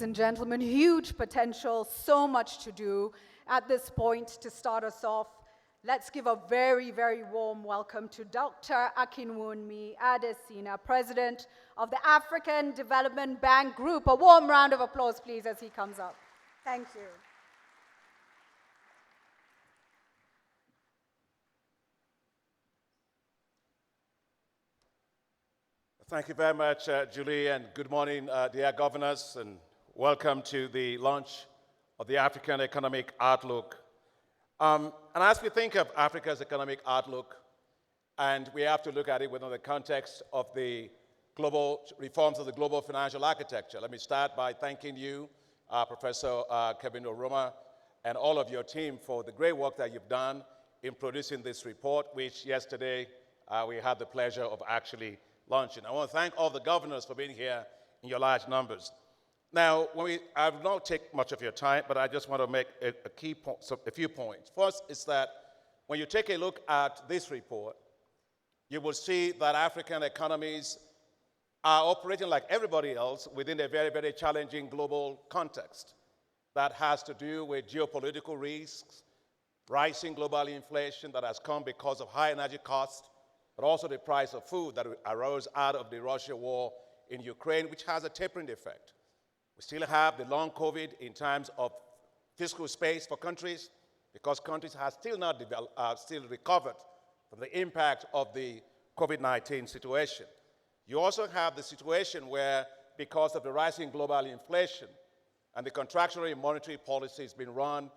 and gentlemen, huge potential, so much to do. At this point, to start us off, let's give a very, very warm welcome to Dr. Akinwunmi Adesina, President of the African Development Bank Group. A warm round of applause, please, as he comes up. Thank you. Thank you very much, Julie, and good morning, dear governors, and welcome to the launch of the African Economic Outlook. And as we think of Africa's economic outlook, and we have to look at it within the context of the global reforms of the global financial architecture. Let me start by thanking you, Professor Kevin Oroma, and all of your team for the great work that you've done in producing this report, which yesterday we had the pleasure of actually launching. I want to thank all the governors for being here in your large numbers. Now, I will not take much of your time, but I just want to make a few points. First is that when you take a look at this report, you will see that African economies are operating like everybody else within a very, very challenging global context that has to do with geopolitical risks, rising global inflation that has come because of high energy costs, but also the price of food that arose out of the Russia war in Ukraine, which has a tapering effect. We still have the long COVID in terms of fiscal space for countries, because countries have still not recovered from the impact of the COVID-19 situation. You also have the situation where, because of the rising global inflation and the contractionary monetary policies being run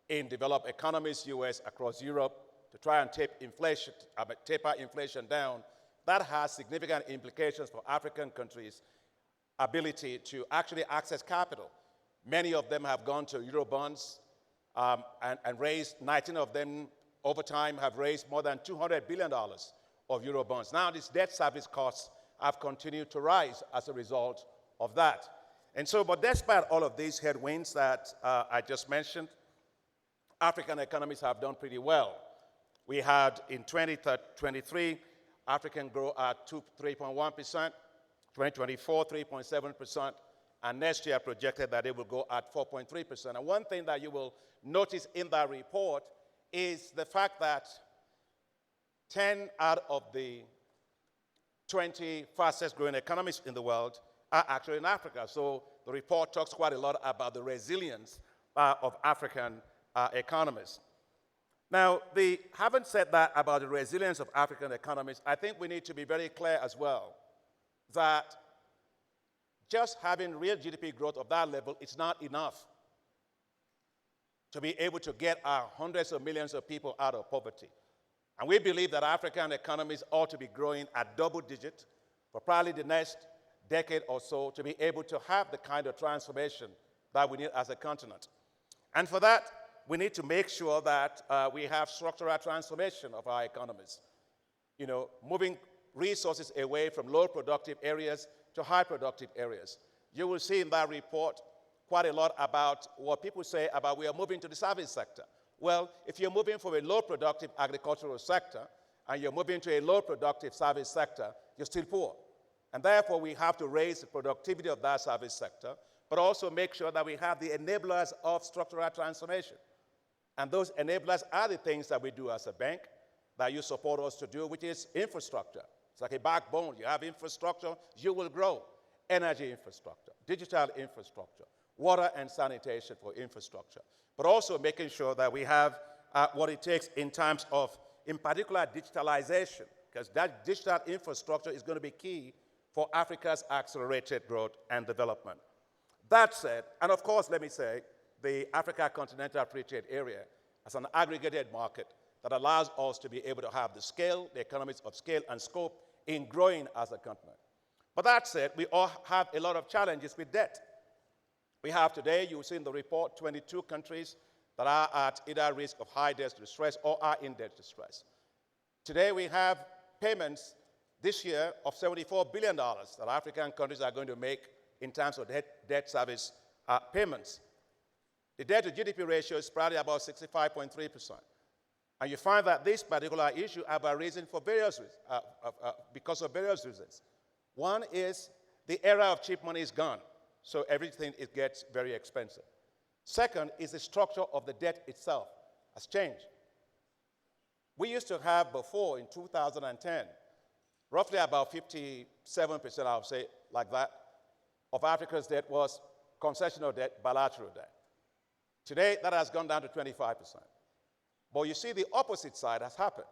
in developed economies, US, across Europe, to try and taper inflation down, that has significant implications for African countries' ability to actually access capital. Many of them have gone to Eurobonds and raised, 19 of them over time have raised more than $200 billion of Eurobonds. Now these debt service costs have continued to rise as a result of that. And so, but despite all of these headwinds that I just mentioned, African economies have done pretty well. We had in 2023, African grow at 3.1%, 2024, 3.7%, and next year projected that it will go at 4.3%. And one thing that you will notice in that report is the fact that 10 out of the 20 fastest growing economies in the world are actually in Africa. So the report talks quite a lot about the resilience of African economies. Now, having said that about the resilience of African economies, I think we need to be very clear as well that just having real GDP growth of that level is not enough to be able to get our hundreds of millions of people out of poverty. And we believe that African economies ought to be growing at double digit for probably the next decade or so to be able to have the kind of transformation that we need as a continent. And for that, we need to make sure that we have structural transformation of our economies. You know, moving resources away from low productive areas to high productive areas. You will see in that report quite a lot about what people say about we are moving to the service sector. Well, if you're moving from a low productive agricultural sector and you're moving to a low productive service sector, you're still poor. And therefore, we have to raise the productivity of that service sector, but also make sure that we have the enablers of structural transformation. And those enablers are the things that we do as a bank that you support us to do, which is infrastructure. It's like a backbone. You have infrastructure, you will grow. Energy infrastructure, digital infrastructure, water and sanitation for infrastructure. But also making sure that we have what it takes in terms of, in particular, digitalization, because that digital infrastructure is going to be key for Africa's accelerated growth and development. That said, and of course, let me say, the Africa Continental Free Trade Area as an aggregated market that allows us to be able to have the scale, the economies of scale and scope in growing as a continent. But that said, we all have a lot of challenges with debt. We have today, you'll see in the report, 22 countries that are at either risk of high debt distress or are in debt distress. Today, we have payments this year of $74 billion that African countries are going to make in terms of debt service payments. The debt to GDP ratio is probably about 65.3%. And you find that this particular issue have arisen for because of various reasons. One is the era of cheap money is gone. so everything it gets very expensive. Second is the structure of the debt itself has changed. We used to have before, in 2010, roughly about 57%, I would say, like that, of Africa's debt was concessional debt, bilateral debt. Today, that has gone down to 25%. But you see the opposite side has happened.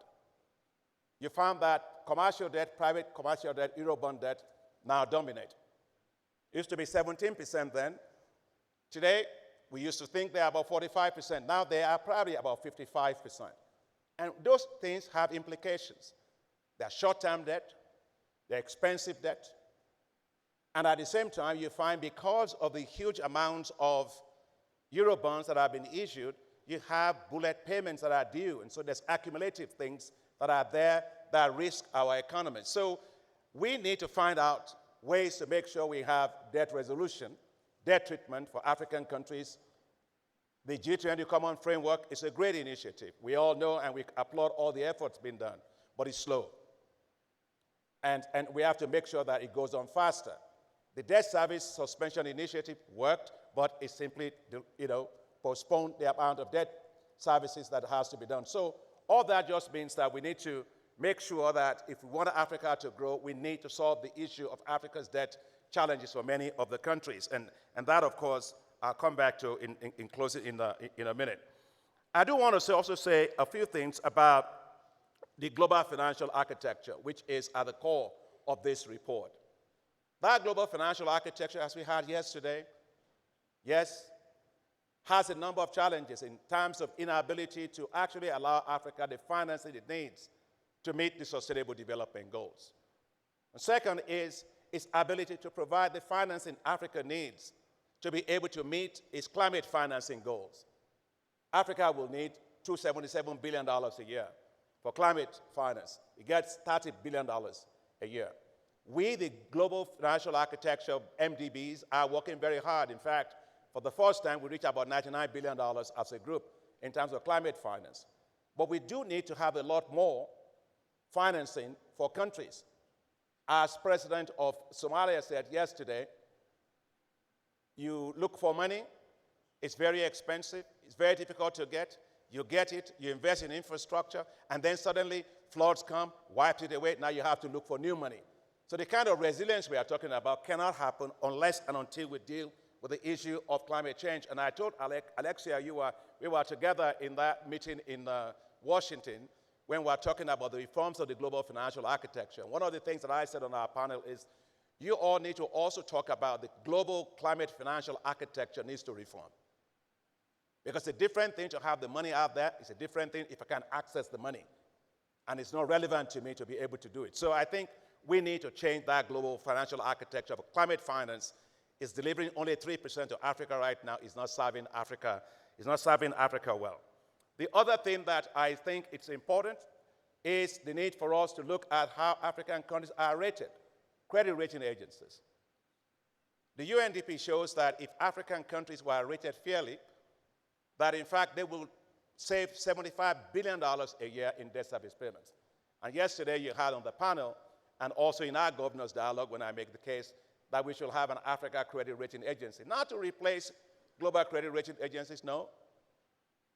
You found that commercial debt, private commercial debt, Eurobond debt now dominate. It used to be 17% then. Today, we used to think they're about 45%. Now they are probably about 55%. And those things have implications. They're short-term debt, they're expensive debt, and at the same time, you find because of the huge amounts of Eurobonds that have been issued, you have bullet payments that are due, and so there's accumulative things that are there that risk our economy. So we need to find out ways to make sure we have debt resolution, debt treatment for African countries. The G20 Common Framework is a great initiative. We all know and we applaud all the efforts being done, but it's slow. And we have to make sure that it goes on faster. The debt service suspension initiative worked, but it simply, postponed the amount of debt services that has to be done. So all that just means that we need to make sure that if we want Africa to grow, we need to solve the issue of Africa's debt challenges for many of the countries. And that, of course, I'll come back to in closing in a minute. I do want to also say a few things about the global financial architecture, which is at the core of this report. That global financial architecture, as we had yesterday, yes, has a number of challenges in terms of inability to actually allow Africa the financing it needs to meet the Sustainable Development Goals. And second is its ability to provide the financing Africa needs to be able to meet its climate financing goals. Africa will need $277 billion a year for climate finance. It gets $30 billion a year. We, the global financial architecture, MDBs, are working very hard. In fact, for the first time, we reached about $99 billion as a group in terms of climate finance. But we do need to have a lot more financing for countries. As President of Somalia said yesterday, you look for money, it's very expensive, it's very difficult to get, you get it, you invest in infrastructure, and then suddenly floods come, wipes it away, now you have to look for new money. So the kind of resilience we are talking about cannot happen unless and until we deal with the issue of climate change. And I told Alexia, we were together in that meeting in Washington when we were talking about the reforms of the global financial architecture. One of the things that I said on our panel is, you all need to also talk about the global climate financial architecture needs to reform. Because it's a different thing to have the money out there. It's a different thing if I can access the money. And it's not relevant to me to be able to do it. So I think we need to change that global financial architecture. For climate finance is delivering only 3% to Africa right now. It's not serving Africa. It's not serving Africa well. The other thing that I think it's important is the need for us to look at how African countries are rated, credit rating agencies. The UNDP shows that if African countries were rated fairly, that in fact they will save $75 billion a year in debt service payments. And yesterday you had on the panel, and also in our governor's dialogue when I make the case, that we should have an Africa credit rating agency. Not to replace global credit rating agencies, no,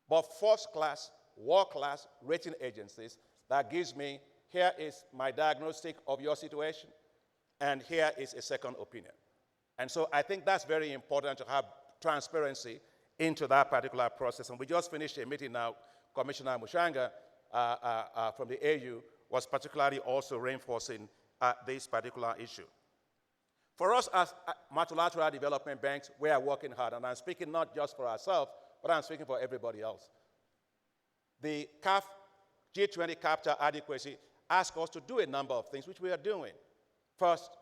but first-class, world-class rating agencies that gives me, here is my diagnostic of your situation, and here is a second opinion. And so I think that's very important to have transparency into that particular process. And we just finished a meeting now, Commissioner Mushanga from the AU was particularly also reinforcing this particular issue. For us as multilateral development banks, we are working hard, and I'm speaking not just for ourselves, but I'm speaking for everybody else. The G20 capital adequacy asks us to do a number of things, which we are doing. First,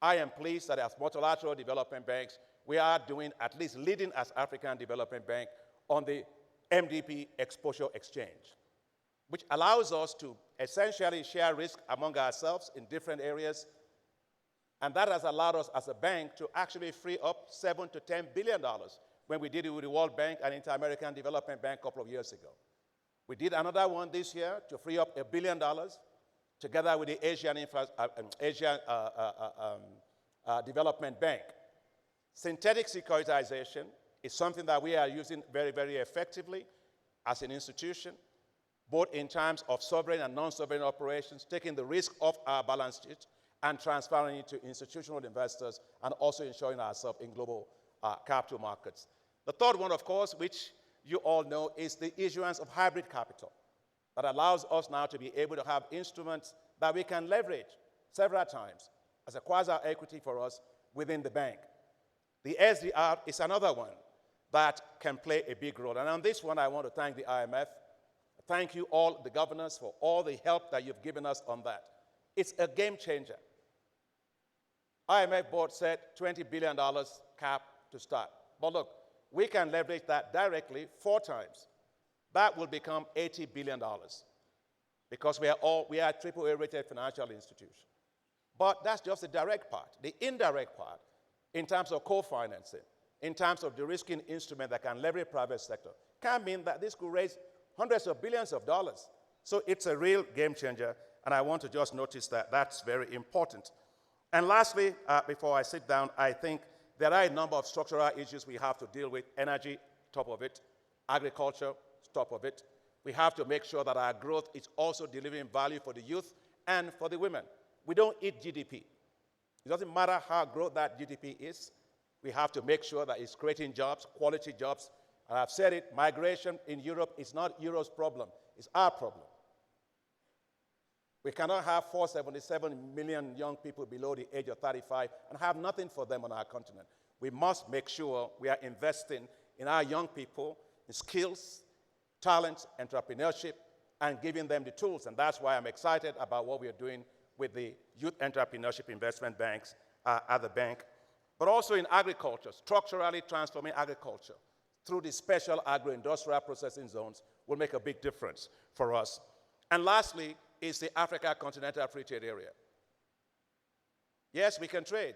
I am pleased that as multilateral development banks, we are doing, at least leading as African Development Bank, on the MDP exposure exchange, which allows us to essentially share risk among ourselves in different areas. And that has allowed us as a bank to actually free up $7 to $10 billion when we did it with the World Bank and Inter-American Development Bank a couple of years ago. We did another one this year to free up $1 billion together with the Asian Development Bank. Synthetic securitization is something that we are using very, very effectively as an institution, both in terms of sovereign and non-sovereign operations, taking the risk off our balance sheet and transferring it to institutional investors, and also ensuring ourselves in global capital markets. The third one, of course, which you all know, is the issuance of hybrid capital that allows us now to be able to have instruments that we can leverage several times as a quasi-equity for us within the bank. The SDR is another one that can play a big role. And on this one, I want to thank the IMF. Thank you all, the governors, for all the help that you've given us on that. It's a game changer. IMF board said $20 billion cap to start. But look, we can leverage that directly 4 times. That will become $80 billion because we are AAA rated financial institutions. But that's just the direct part. The indirect part, in terms of co-financing, in terms of de-risking instrument that can leverage private sector, can mean that this could raise hundreds of billions of dollars. So it's a real game changer, and I want to just notice that that's very important. And lastly, before I sit down, I think there are a number of structural issues we have to deal with. Energy, top of it. Agriculture, top of it. We have to make sure that our growth is also delivering value for the youth and for the women. We don't eat GDP. It doesn't matter how great that GDP is. We have to make sure that it's creating jobs, quality jobs. And I've said it, migration in Europe is not Europe's problem, it's our problem. We cannot have 477 million young people below the age of 35 and have nothing for them on our continent. We must make sure we are investing in our young people, in skills, talent, entrepreneurship, and giving them the tools. And that's why I'm excited about what we are doing with the Youth Entrepreneurship Investment Banks at the bank. But also in agriculture, structurally transforming agriculture through the special agro-industrial processing zones will make a big difference for us. And lastly is the Africa Continental Free Trade Area. Yes, we can trade.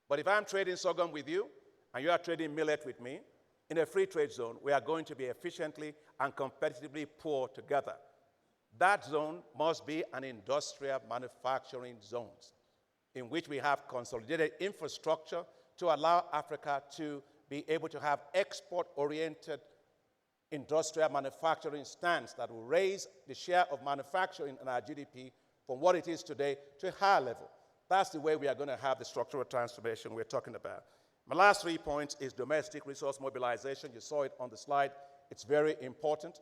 But if I'm trading sorghum with you and you are trading millet with me, in a free trade zone, we are going to be efficiently and competitively poor together. That zone must be an industrial manufacturing zone in which we have consolidated infrastructure to allow Africa to be able to have export-oriented industrial manufacturing stance that will raise the share of manufacturing in our GDP from what it is today to a higher level. That's the way we are going to have the structural transformation we're talking about. My last 3 points is domestic resource mobilization. You saw it on the slide. It's very important.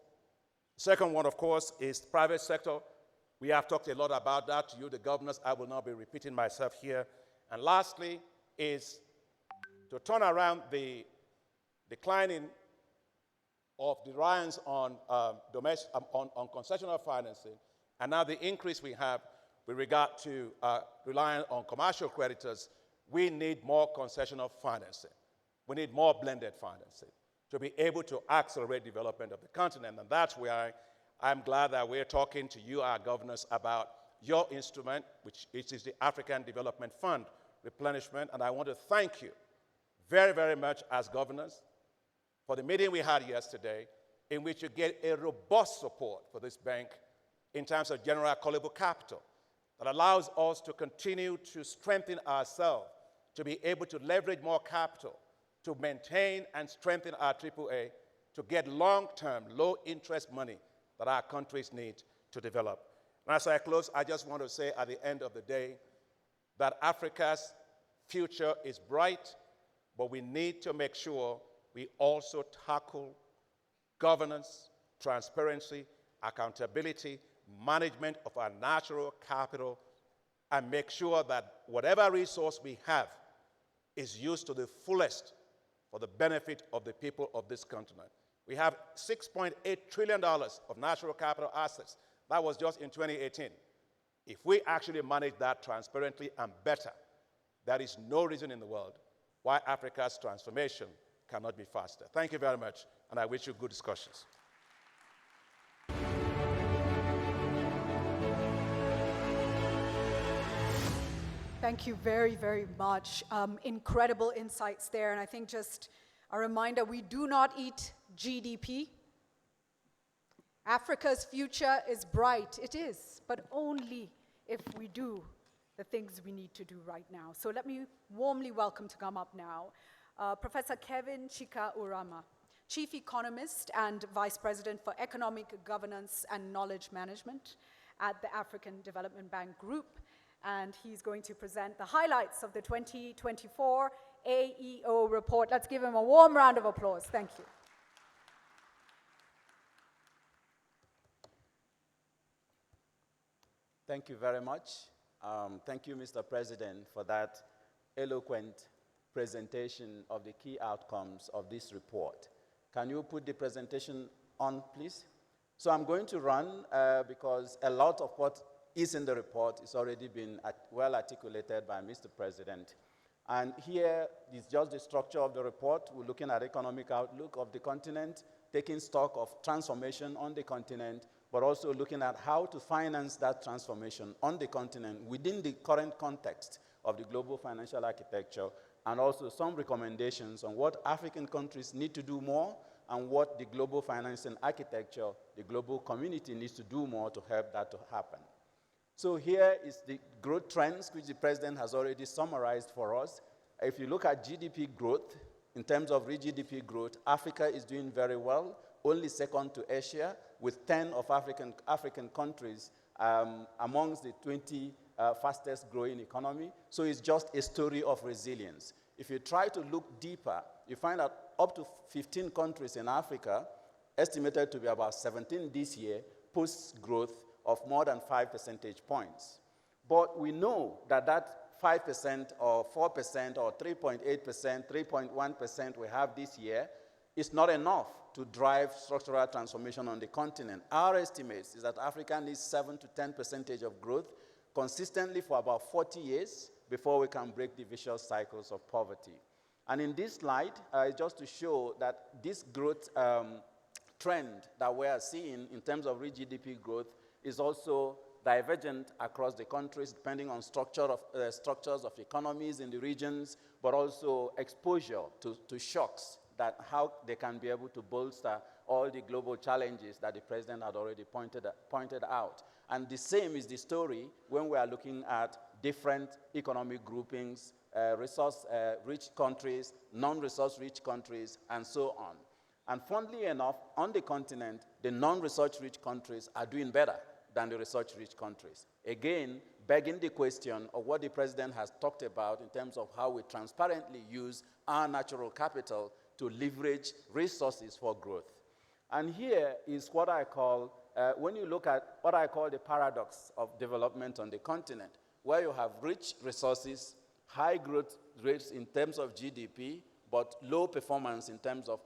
Second one, of course, is private sector. We have talked a lot about that to you, the governors. I will not be repeating myself here. And lastly is to turn around the declining of the reliance on concessional financing, and now the increase we have with regard to relying on commercial creditors. We need more concessional financing. We need more blended financing to be able to accelerate development of the continent. And that's where I'm glad that we're talking to you, our governors, about your instrument, which is the African Development Fund replenishment. And I want to thank you very, very much as governors for the meeting we had yesterday, in which you get a robust support for this bank in terms of general callable capital that allows us to continue to strengthen ourselves, to be able to leverage more capital, to maintain and strengthen our AAA, to get long-term, low-interest money that our countries need to develop. And as I close, I just want to say at the end of the day that Africa's future is bright, but we need to make sure we also tackle governance, transparency, accountability, management of our natural capital, and make sure that whatever resource we have is used to the fullest for the benefit of the people of this continent. We have $6.8 trillion of natural capital assets. That was just in 2018. If we actually manage that transparently and better, there is no reason in the world why Africa's transformation cannot be faster. Thank you very much, and I wish you good discussions. Thank you very, very much. Incredible insights there. And I think just a reminder, we do not eat GDP. Africa's future is bright. It is, but only if we do the things we need to do right now. So let me warmly welcome to come up now Professor Kevin Chika-Urama, Chief Economist and Vice President for Economic Governance and Knowledge Management at the African Development Bank Group. And he's going to present the highlights of the 2024 AEO report. Let's give him a warm round of applause. Thank you. Thank you very much. Thank you, Mr. President, for that eloquent presentation of the key outcomes of this report. Can you put the presentation on, please? So I'm going to run because a lot of what is in the report is already been well articulated by Mr. President. And here is just the structure of the report. We're looking at economic outlook of the continent, taking stock of transformation on the continent, but also looking at how to finance that transformation on the continent within the current context of the global financial architecture, and also some recommendations on what African countries need to do more and what the global financing architecture, the global community needs to do more to help that to happen. So here is the growth trends, which the President has already summarized for us. If you look at GDP growth, in terms of real GDP growth, Africa is doing very well, only second to Asia, with 10 of African countries amongst the 20 fastest growing economy. So it's just a story of resilience. If you try to look deeper, you find that up to 15 countries in Africa, estimated to be about 17 this year, post growth of more than 5 percentage points. But we know that that 5% or 4% or 3.8%, 3.1% we have this year is not enough to drive structural transformation on the continent. Our estimate is that Africa needs 7 to 10% of growth consistently for about 40 years before we can break the vicious cycles of poverty. And in this slide, just to show that this growth trend that we are seeing in terms of real GDP growth is also divergent across the countries depending on structures of economies in the regions, but also exposure to shocks, that how they can be able to bolster all the global challenges that the President had already pointed out. And the same is the story when we are looking at different economic groupings, resource-rich countries, non-resource-rich countries, and so on. And funnily enough, on the continent, the non-resource-rich countries are doing better than the resource-rich countries. Again, begging the question of what the President has talked about in terms of how we transparently use our natural capital to leverage resources for growth. And here is what I call, when you look at what I call the paradox of development on the continent, where you have rich resources, high growth rates in terms of GDP, but low performance in terms of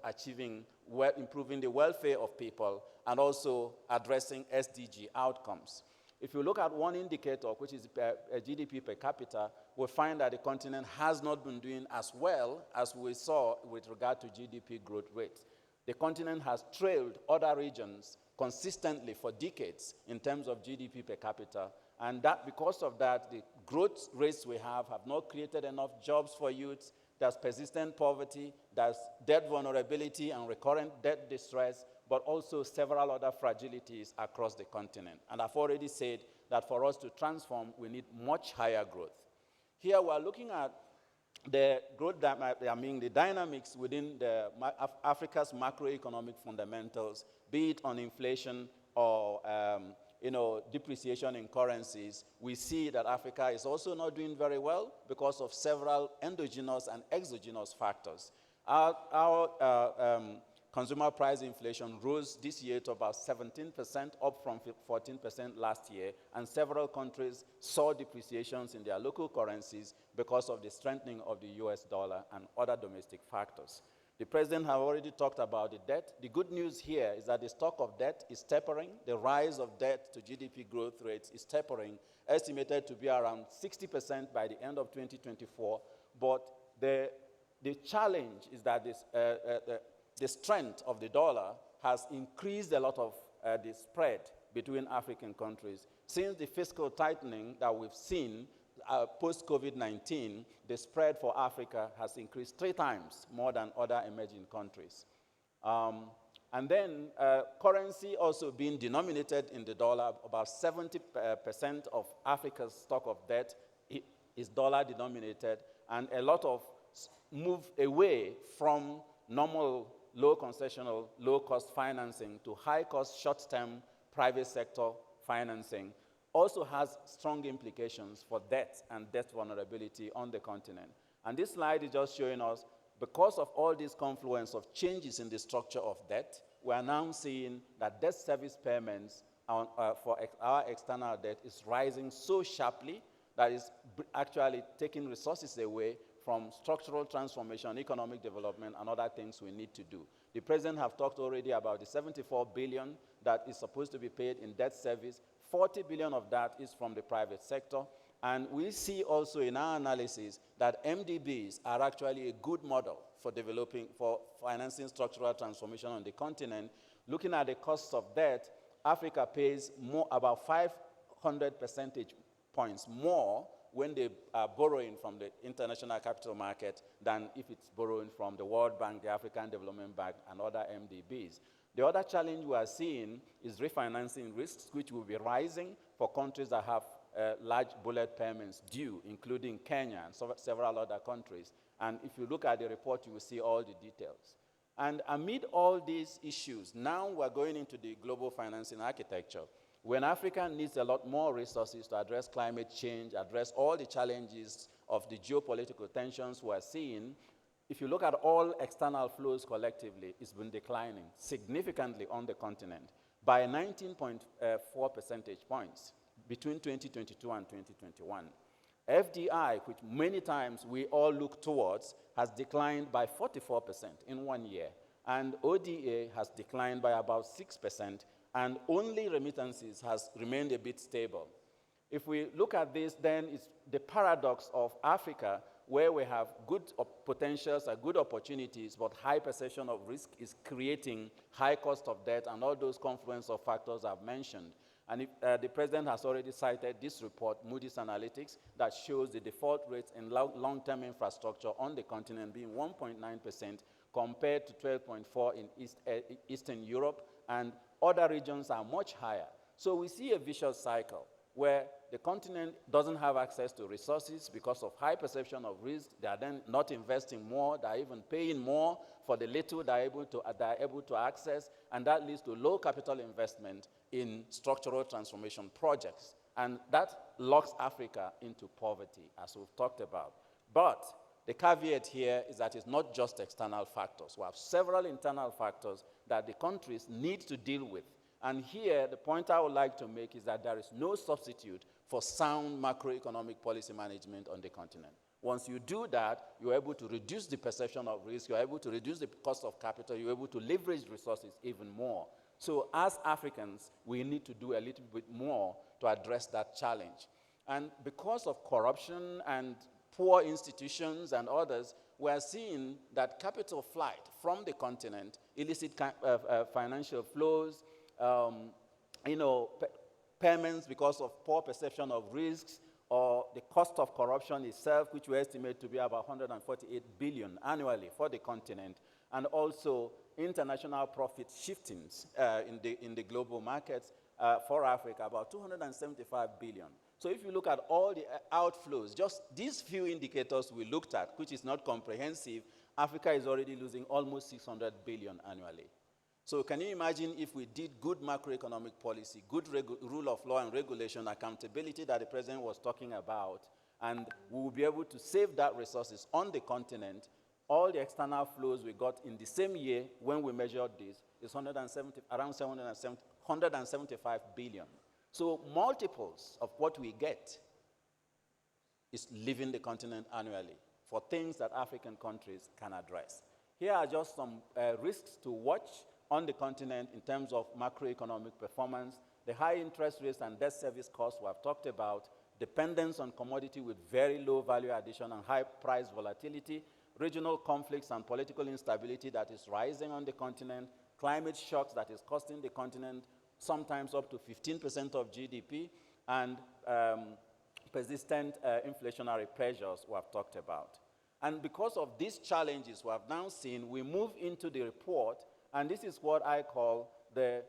improving the welfare of people and also addressing SDG outcomes. If you look at one indicator, which is GDP per capita, we'll find that the continent has not been doing as well as we saw with regard to GDP growth rates. The continent has trailed other regions consistently for decades in terms of GDP per capita, and that because of that, the growth rates we have not created enough jobs for youth. There's persistent poverty, there's debt vulnerability and recurrent debt distress, but also several other fragilities across the continent. And I've already said that for us to transform, we need much higher growth. Here we're looking at the growth, the dynamics within Africa's macroeconomic fundamentals, be it on inflation or depreciation in currencies. We see that Africa is also not doing very well because of several endogenous and exogenous factors. Our consumer price inflation rose this year to about 17%, up from 14% last year, and several countries saw depreciations in their local currencies because of the strengthening of the US dollar and other domestic factors. The President has already talked about the debt. The good news here is that the stock of debt is tapering. The rise of debt to GDP growth rates is tapering, estimated to be around 60% by the end of 2024. But the challenge is that the strength of the dollar has increased a lot of the spread between African countries. Since the fiscal tightening that we've seen post-COVID-19, the spread for Africa has increased 3 times more than other emerging countries. And then currency also being denominated in the dollar, about 70% of Africa's stock of debt is dollar denominated, and a lot of move away from normal low concessional, low cost financing to high cost short-term private sector financing also has strong implications for debt and debt vulnerability on the continent. And this slide is just showing us, because of all this confluence of changes in the structure of debt, we are now seeing that debt service payments for our external debt is rising so sharply that it's actually taking resources away from structural transformation, economic development, and other things we need to do. The president have talked already about the 74 billion that is supposed to be paid in debt service. 40 billion of that is from the private sector. And we see also in our analysis that MDBs are actually a good model for financing structural transformation on the continent. Looking at the costs of debt, Africa pays about 500 percentage points more when they are borrowing from the international capital market than if it's borrowing from the World Bank, the African Development Bank, and other MDBs. The other challenge we are seeing is refinancing risks, which will be rising for countries that have large bullet payments due, including Kenya and several other countries. And if you look at the report, you will see all the details. And amid all these issues, now we're going into the global financing architecture. When Africa needs a lot more resources to address climate change, address all the challenges of the geopolitical tensions we're seeing, if you look at all external flows collectively, it's been declining significantly on the continent by 19.4 percentage points between 2022 and 2021. FDI, which many times we all look towards, has declined by 44% in 1 year. And ODA has declined by about 6%, and only remittances has remained a bit stable. If we look at this, then it's the paradox of Africa, where we have good potentials and good opportunities, but high perception of risk is creating high cost of debt and all those confluence of factors I've mentioned. And the president has already cited this report, Moody's Analytics, that shows the default rates in long-term infrastructure on the continent being 1.9% compared to 12.4% in Eastern Europe, and other regions are much higher. So we see a vicious cycle where the continent doesn't have access to resources because of high perception of risk. They are then not investing more. They are even paying more for the little they are able to access, and that leads to low capital investment in structural transformation projects. And that locks Africa into poverty, as we've talked about. But the caveat here is that it's not just external factors. We have several internal factors that the countries need to deal with. And here, the point I would like to make is that there is no substitute for sound macroeconomic policy management on the continent. Once you do that, you're able to reduce the perception of risk, you're able to reduce the cost of capital, you're able to leverage resources even more. So as Africans, we need to do a little bit more to address that challenge. And because of corruption and poor institutions and others, we are seeing that capital flight from the continent, illicit financial flows, payments because of poor perception of risks, or the cost of corruption itself, which we estimate to be about 148 billion annually for the continent, and also international profit shiftings in the global markets for Africa, about 275 billion. So if you look at all the outflows, just these few indicators we looked at, which is not comprehensive, Africa is already losing almost 600 billion annually. So can you imagine if we did good macroeconomic policy, good rule of law and regulation, accountability that the president was talking about, and we will be able to save that resources on the continent. All the external flows we got in the same year when we measured this is around 175 billion. So multiples of what we get is leaving the continent annually for things that African countries can address. Here are just some risks to watch on the continent in terms of macroeconomic performance. The high interest rates and debt service costs we have talked about, dependence on commodity with very low value addition and high price volatility, regional conflicts and political instability that is rising on the continent, climate shocks that is costing the continent sometimes up to 15% of GDP, and persistent inflationary pressures we have talked about. And because of these challenges we have now seen, we move into the report, and this is what I call the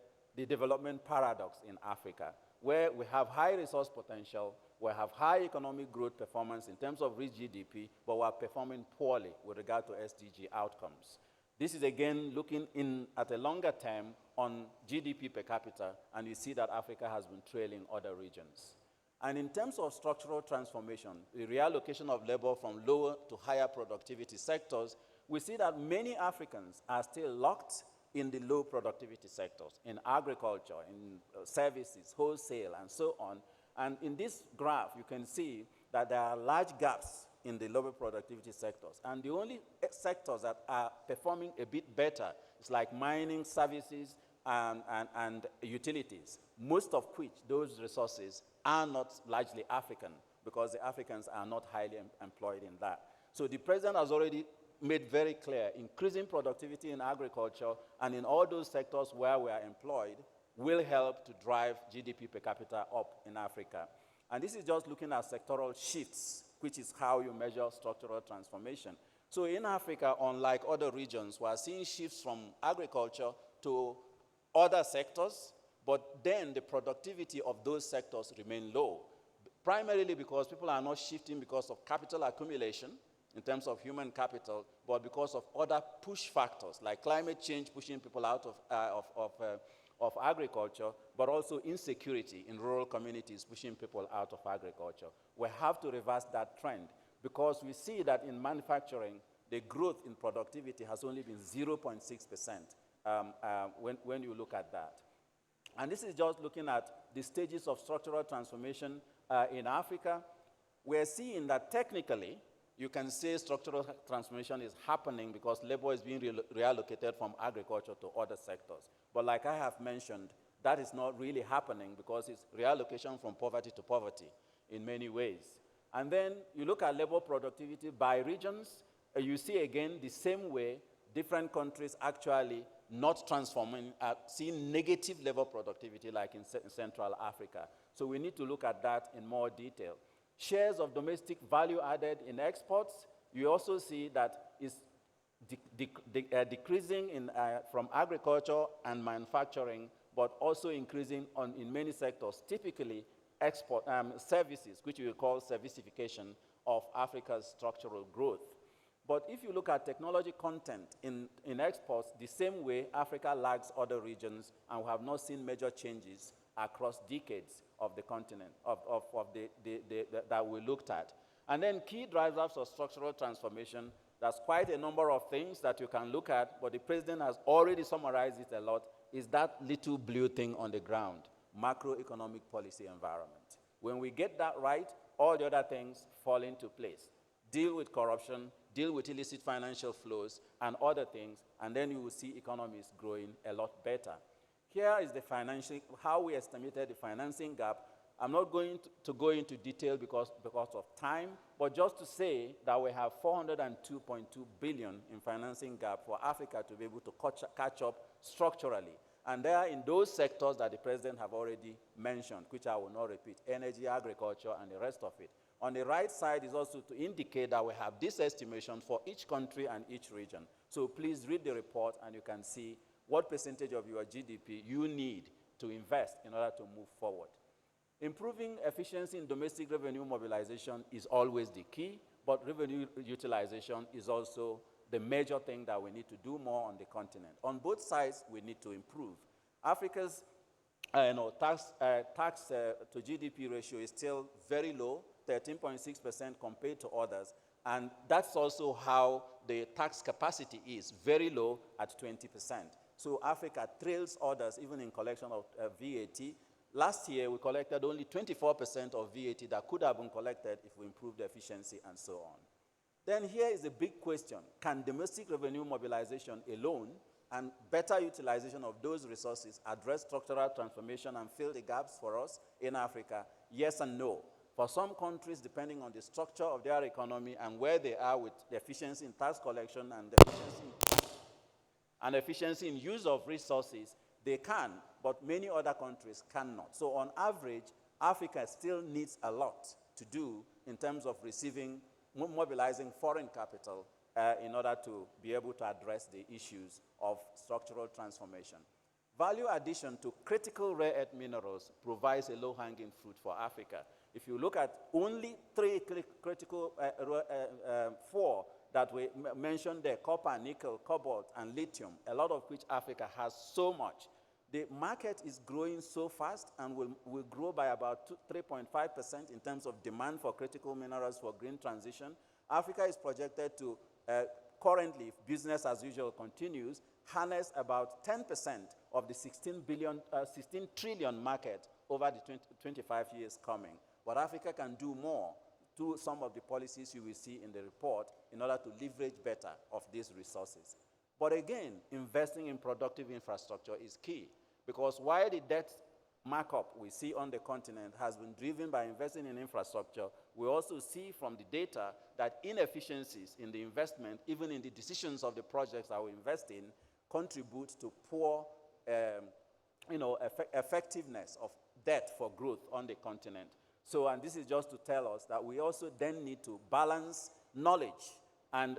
development paradox in Africa, where we have high resource potential, We have high economic growth performance in terms of real GDP, but we are performing poorly with regard to SDG outcomes. This is again looking in at a longer term on GDP per capita, and you see that Africa has been trailing other regions. And in terms of structural transformation, the reallocation of labor from lower to higher productivity sectors, we see that many Africans are still locked in the low productivity sectors, in agriculture, in services, wholesale, and so on. And in this graph, you can see that there are large gaps in the lower productivity sectors. And the only sectors that are performing a bit better is like mining, services, and utilities, most of which those resources are not largely African, because the Africans are not highly employed in that. So the president has already made very clear, increasing productivity in agriculture and in all those sectors where we are employed will help to drive GDP per capita up in Africa. And this is just looking at sectoral shifts, which is how you measure structural transformation. So in Africa, unlike other regions, we are seeing shifts from agriculture to other sectors, but then the productivity of those sectors remain low, primarily because people are not shifting because of capital accumulation in terms of human capital, but because of other push factors like climate change pushing people out of agriculture, but also insecurity in rural communities pushing people out of agriculture. We have to reverse that trend because we see that in manufacturing, the growth in productivity has only been 0.6% when you look at that. And this is just looking at the stages of structural transformation in Africa. We're seeing that technically, you can say structural transformation is happening because labor is being reallocated from agriculture to other sectors. But like I have mentioned, that is not really happening because it's reallocation from poverty to poverty in many ways. And then you look at labor productivity by regions, you see again the same way different countries actually not transforming, seeing negative labor productivity like in Central Africa. So we need to look at that in more detail. Shares of domestic value added in exports, you also see that is decreasing from agriculture and manufacturing, but also increasing in many sectors, typically export services, which we call servicification of Africa's structural growth. But if you look at technology content in exports, the same way Africa lags other regions, and we have not seen major changes across decades of the continent, that we looked at. And then key drivers of structural transformation, there's quite a number of things that you can look at, but the president has already summarized it a lot, is that little blue thing on the ground, macroeconomic policy environment. When we get that right, all the other things fall into place. Deal with corruption, deal with illicit financial flows, and other things, and then you will see economies growing a lot better. Here is the how we estimated the financing gap. I'm not going to go into detail because of time, but just to say that we have 402.2 billion in financing gap for Africa to be able to catch up structurally. And they are in those sectors that the president have already mentioned, which I will not repeat, energy, agriculture, and the rest of it. On the right side is also to indicate that we have this estimation for each country and each region. So please read the report and you can see what percentage of your GDP you need to invest in order to move forward. Improving efficiency in domestic revenue mobilization is always the key, but revenue utilization is also the major thing that we need to do more on the continent. On both sides, we need to improve. Africa's tax to GDP ratio is still very low, 13.6% compared to others, and that's also how the tax capacity is, very low at 20%. So Africa trails others even in collection of VAT. Last year, we collected only 24% of VAT that could have been collected if we improved efficiency and so on. Then here is a big question. Can domestic revenue mobilization alone and better utilization of those resources address structural transformation and fill the gaps for us in Africa? Yes and no. For some countries, depending on the structure of their economy and where they are with the efficiency in tax collection and efficiency in use of resources, they can, but many other countries cannot. So on average, Africa still needs a lot to do in terms of mobilizing foreign capital in order to be able to address the issues of structural transformation. value addition to critical rare earth minerals provides a low-hanging fruit for Africa. If you look at only critical, four that we mentioned there, copper, nickel, cobalt, and lithium, a lot of which Africa has so much. The market is growing so fast and will grow by about 3.5% in terms of demand for critical minerals for green transition. Africa is projected to, currently, if business as usual continues, harness about 10% of the 16 trillion market over the 25 years coming. But Africa can do more through some of the policies you will see in the report in order to leverage better of these resources. But again, investing in productive infrastructure is key, because while the debt markup we see on the continent has been driven by investing in infrastructure, we also see from the data that inefficiencies in the investment, even in the decisions of the projects that we invest in, contribute to poor effectiveness of debt for growth on the continent. So, and this is just to tell us that we also then need to balance knowledge and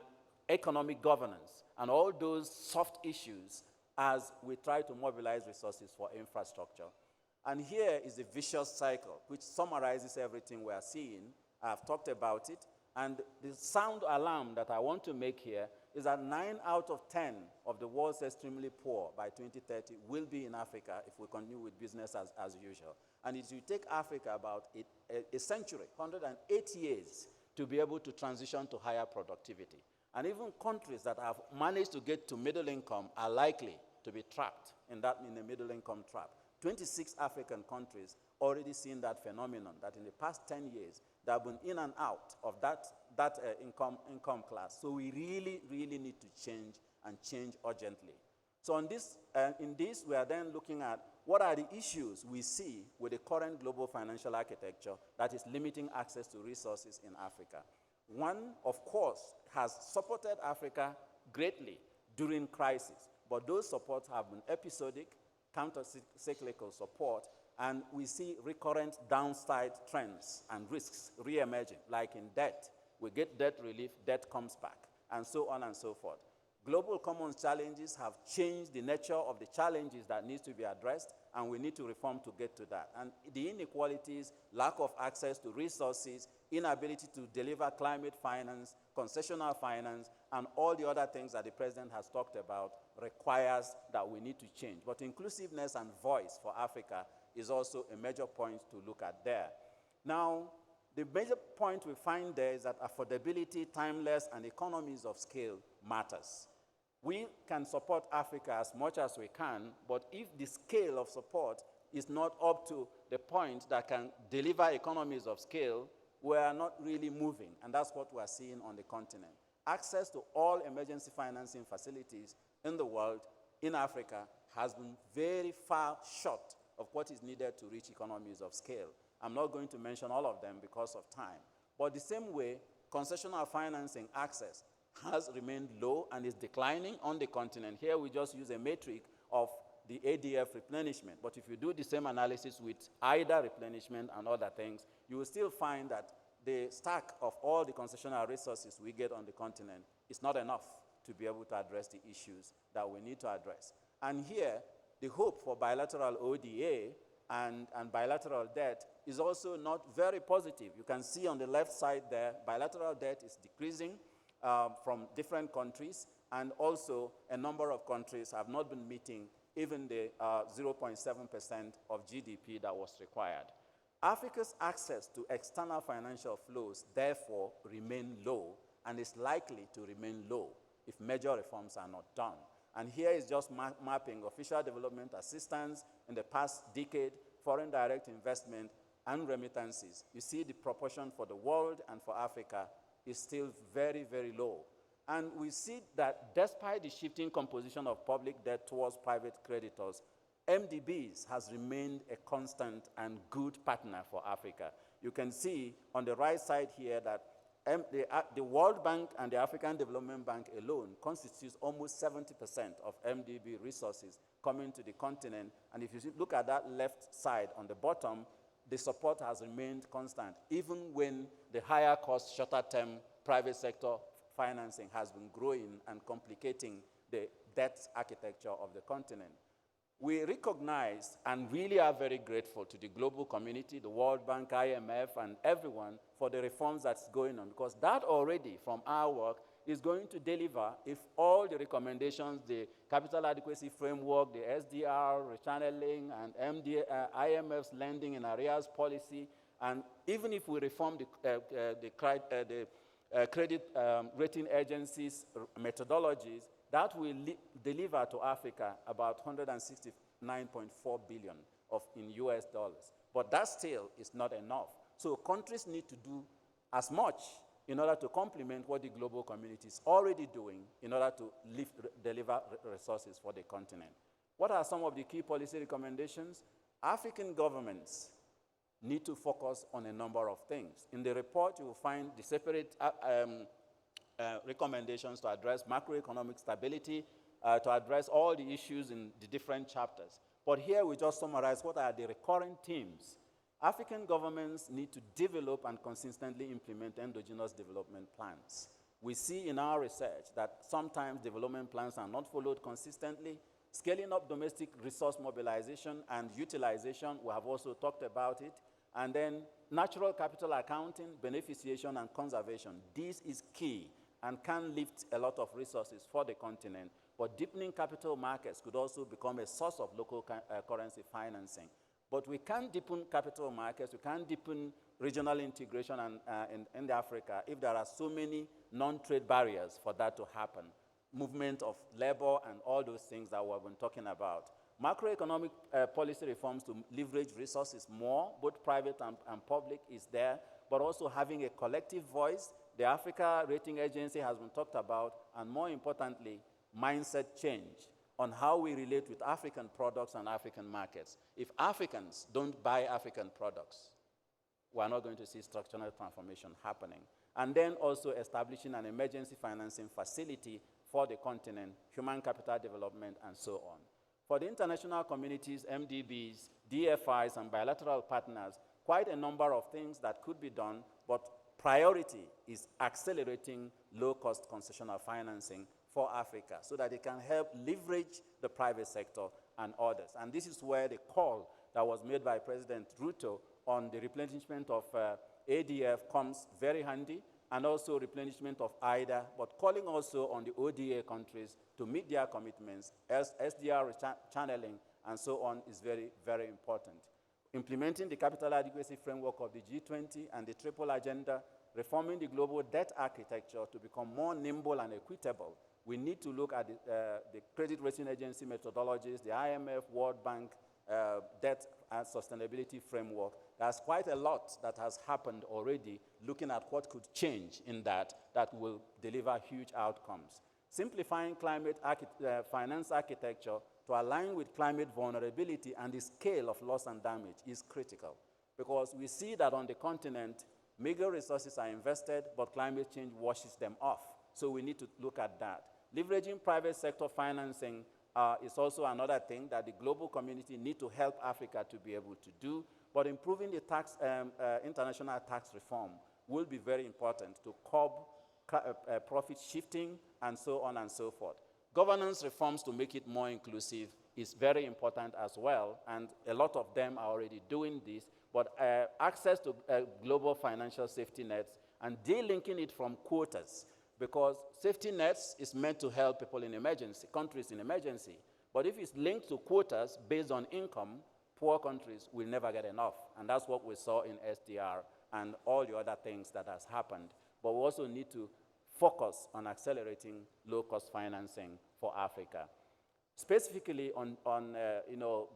economic governance and all those soft issues as we try to mobilize resources for infrastructure. And here is the vicious cycle, which summarizes everything we are seeing. I've talked about it. And the sound alarm that I want to make here is that 9 out of 10 of the world's extremely poor by 2030 will be in Africa if we continue with business as usual. And it will take Africa about a century, 108 years, to be able to transition to higher productivity. And even countries that have managed to get to middle income are likely to be trapped in the middle income trap. 26 African countries already seen that phenomenon, that in the past 10 years, they have been in and out of that income class. So we really, really need to change, and change urgently. So in this, we are then looking at what are the issues we see with the current global financial architecture that is limiting access to resources in Africa. One, of course, has supported Africa greatly during crisis, but those supports have been episodic, counter-cyclical support, and we see recurrent downside trends and risks re-emerging, like in debt. We get debt relief, debt comes back, and so on and so forth. Global commons challenges have changed the nature of the challenges that needs to be addressed, and we need to reform to get to that. And the inequalities, lack of access to resources, inability to deliver climate finance, concessional finance, and all the other things that the president has talked about requires that we need to change. But inclusiveness and voice for Africa is also a major point to look at there. Now, the major point we find there is that affordability, timeless, and economies of scale matters. We can support Africa as much as we can, but if the scale of support is not up to the point that can deliver economies of scale, we are not really moving, and that's what we are seeing on the continent. Access to all emergency financing facilities in the world, in Africa, has been very far short of what is needed to reach economies of scale. I'm not going to mention all of them because of time. But the same way, concessional financing access has remained low and is declining on the continent. Here we just use a metric of the ADF replenishment. But if you do the same analysis with IDA replenishment and other things, you will still find that the stack of all the concessional resources we get on the continent is not enough to be able to address the issues that we need to address. And here, the hope for bilateral ODA and bilateral debt is also not very positive. You can see on the left side there, bilateral debt is decreasing from different countries, and also a number of countries have not been meeting even the 0.7% of GDP that was required. Africa's access to external financial flows, therefore, remain low, and is likely to remain low if major reforms are not done. And here is just mapping official development assistance in the past decade, foreign direct investment, and remittances. You see the proportion for the world and for Africa is still very, very low. And we see that despite the shifting composition of public debt towards private creditors, MDBs has remained a constant and good partner for Africa. You can see on the right side here that the World Bank and the African Development Bank alone constitutes almost 70% of MDB resources coming to the continent. And if you look at that left side on the bottom, the support has remained constant, even when the higher cost, shorter term private sector financing has been growing and complicating the debt architecture of the continent. We recognize and really are very grateful to the global community, the World Bank, IMF, and everyone for the reforms that's going on, because that already, from our work, is going to deliver if all the recommendations, the capital adequacy framework, the SDR, rechanneling, and IMF's lending in arrears policy, and even if we reform the credit rating agencies' methodologies, that will deliver to Africa about $169.4 billion in US dollars. But that still is not enough. So countries need to do as much in order to complement what the global community is already doing in order to deliver resources for the continent. What are some of the key policy recommendations? African governments need to focus on a number of things. In the report, you will find the separate recommendations to address macroeconomic stability, to address all the issues in the different chapters. But here we just summarize what are the recurring themes. African governments need to develop and consistently implement endogenous development plans. We see in our research that sometimes development plans are not followed consistently. Scaling up domestic resource mobilization and utilization, we have also talked about it. And then natural capital accounting, beneficiation, and conservation. This is key and can lift a lot of resources for the continent. But deepening capital markets could also become a source of local currency financing. But we can't deepen capital markets, we can't deepen regional integration in Africa if there are so many non-trade barriers for that to happen. Movement of labor and all those things that we've been talking about. Macroeconomic policy reforms to leverage resources more, both private and public, is there, but also having a collective voice. The Africa Rating Agency has been talked about, and more importantly, mindset change on how we relate with African products and African markets. If Africans don't buy African products, we're not going to see structural transformation happening. And then also establishing an emergency financing facility for the continent, human capital development, and so on. For the international communities, MDBs, DFIs, and bilateral partners, quite a number of things that could be done, but priority is accelerating low-cost concessional financing for Africa so that it can help leverage the private sector and others. And this is where the call that was made by President Ruto on the replenishment of ADF comes very handy, and also replenishment of IDA, but calling also on the ODA countries to meet their commitments, as SDR channeling and so on is very, very important. Implementing the capital adequacy framework of the G20 and the triple agenda, reforming the global debt architecture to become more nimble and equitable. We need to look at the credit rating agency methodologies, the IMF, World Bank, debt and sustainability framework. There's quite a lot that has happened already, looking at what could change in that will deliver huge outcomes. Simplifying climate finance architecture to align with climate vulnerability and the scale of loss and damage is critical, because we see that on the continent, meager resources are invested, but climate change washes them off. So we need to look at that. Leveraging private sector financing is also another thing that the global community need to help Africa to be able to do, but improving the international tax reform will be very important to curb profit shifting and so on and so forth. Governance reforms to make it more inclusive is very important as well, and a lot of them are already doing this, but access to global financial safety nets and delinking it from quotas, because safety nets is meant to help people in emergency, countries in emergency. But if it's linked to quotas based on income, poor countries will never get enough. And that's what we saw in SDR and all the other things that has happened. But we also need to focus on accelerating low-cost financing for Africa. Specifically on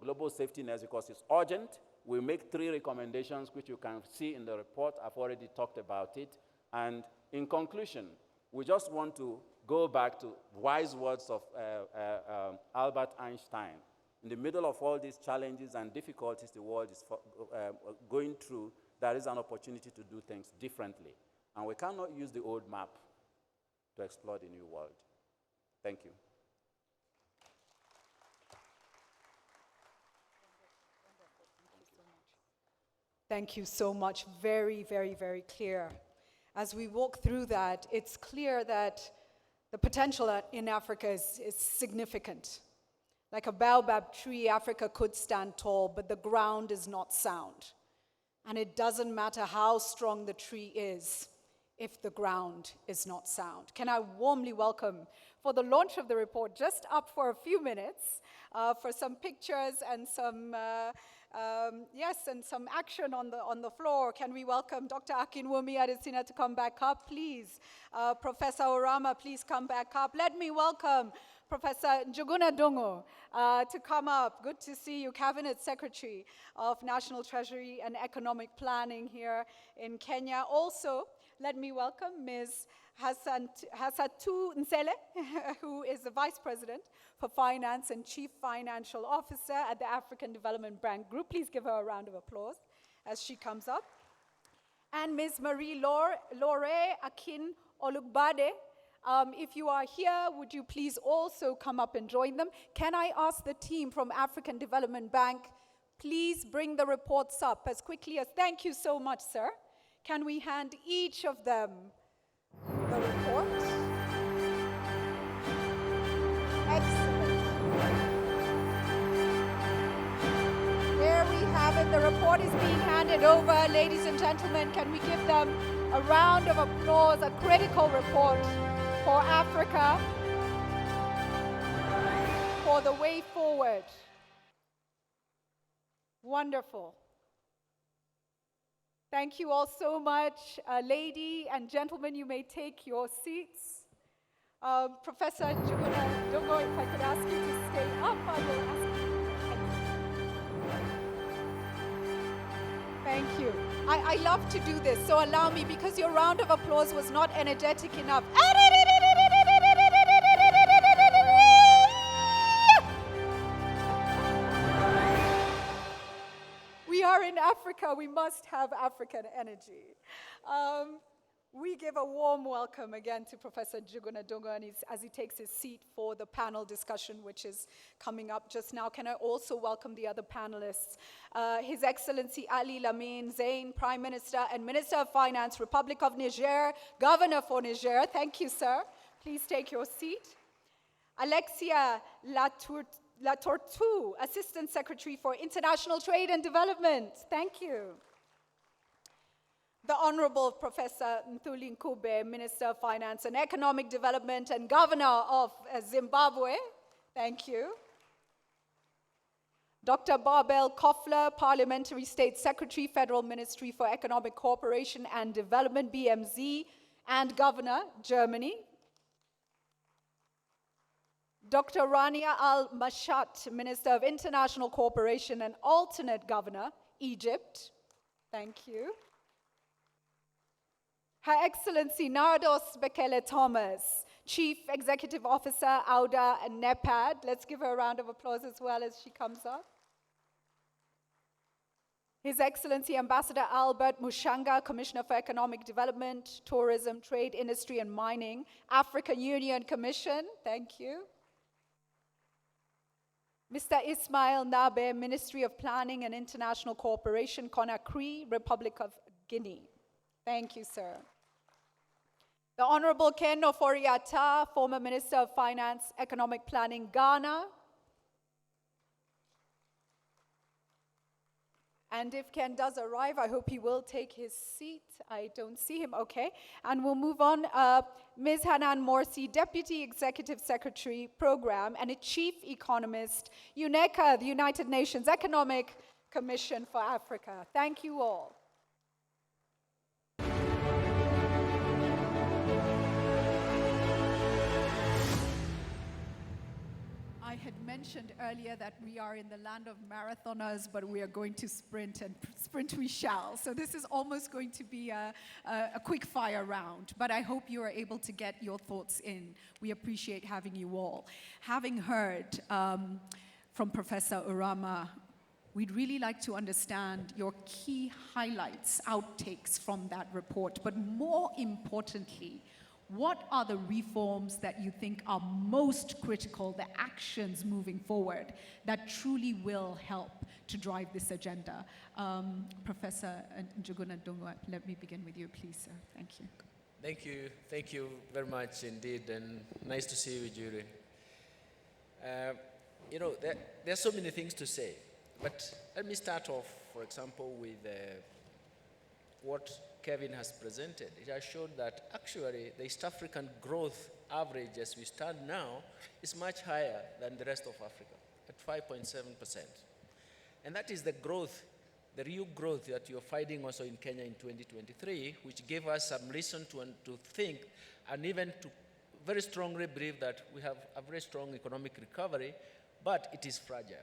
global safety nets, because it's urgent, we make 3 recommendations, which you can see in the report. I've already talked about it. And in conclusion, we just want to go back to wise words of Albert Einstein. In the middle of all these challenges and difficulties the world is going through, there is an opportunity to do things differently. And we cannot use the old map to explore the new world. Thank you. Thank you so much. Very, very, very clear. As we walk through that, it's clear that the potential in Africa is significant. Like a baobab tree, Africa could stand tall, but the ground is not sound. And it doesn't matter how strong the tree is if the ground is not sound. Can I warmly welcome, for the launch of the report, just up for a few minutes, for some pictures and some, and some action on the floor. Can we welcome Dr. Akinwumi Adesina to come back up, please? Professor Orama, please come back up. Let me welcome Professor Njuguna Ndung'u to come up. Good to see you, Cabinet Secretary of National Treasury and Economic Planning here in Kenya. Also, let me welcome Ms. Hassatu Nsele, who is the Vice President for Finance and Chief Financial Officer at the African Development Bank Group. Please give her a round of applause as she comes up. And Ms. Marie Lore Akin Olugbade. If you are here, would you please also come up and join them? Can I ask the team from African Development Bank, please bring the reports up as quickly as, thank you so much, sir. Can we hand each of them the report? Excellent. There we have it. The report is being handed over. Ladies and gentlemen, can we give them a round of applause, a critical report for Africa, for the way forward. Wonderful. Thank you all so much. Lady and gentlemen, you may take your seats. Professor Njuguna Ndung'u, if I could ask you to stay up, I will ask you. Thank you. I love to do this, so allow me, because your round of applause was not energetic enough. We are in Africa, we must have African energy. We give a warm welcome again to Professor Njuguna Ndung'u as he takes his seat for the panel discussion, which is coming up just now. Can I also welcome the other panelists? His Excellency Ali Lamine Zain, Prime Minister and Minister of Finance, Republic of Niger, Governor for Niger. Thank you, sir. Please take your seat. Alexia Latortu, Assistant Secretary for International Trade and Development. Thank you. The Honorable Professor Ntuli Nkube, Minister of Finance and Economic Development and Governor of Zimbabwe. Thank you. Dr. Barbel Koffler, Parliamentary State Secretary, Federal Ministry for Economic Cooperation and Development, BMZ, and Governor, Germany. Dr. Rania Al-Mashat, Minister of International Cooperation and alternate Governor, Egypt. Thank you. Her Excellency Nardos Bekele Thomas, Chief Executive Officer, AUDA and NEPAD. Let's give her a round of applause as well as she comes up. His Excellency Ambassador Albert Mushanga, Commissioner for Economic Development, Tourism, Trade, Industry and Mining, African Union Commission. Thank you. Mr. Ismail Nabe, Ministry of Planning and International Cooperation, Conakry, Republic of Guinea. Thank you, sir. The Honorable Ken Ofori-Atta, former Minister of Finance, Economic Planning, Ghana. And if Ken does arrive, I hope he will take his seat. I don't see him, okay. And we'll move on. Ms. Hanan Morsi, Deputy Executive Secretary, Program, and a Chief Economist, UNECA, the United Nations Economic Commission for Africa. Thank you all. I had mentioned earlier that we are in the land of marathoners, but we are going to sprint, and sprint we shall. So this is almost going to be a quick fire round, but I hope you are able to get your thoughts in. We appreciate having you all. Having heard from Professor Orama, we'd really like to understand your key highlights, outtakes from that report, but more importantly, what are the reforms that you think are most critical, the actions moving forward that truly will help to drive this agenda? Professor Njuguna Ndung'u, let me begin with you, please, sir. Thank you. Thank you very much indeed, and nice to see you, Julie. You know, there are so many things to say, but let me start off, for example, with what Kevin has presented. It has shown that actually the East African growth average as we stand now is much higher than the rest of Africa at 5.7%. And that is the growth, the real growth that you're finding also in Kenya in 2023, which gave us some reason to think and even to very strongly believe that we have a very strong economic recovery, but it is fragile.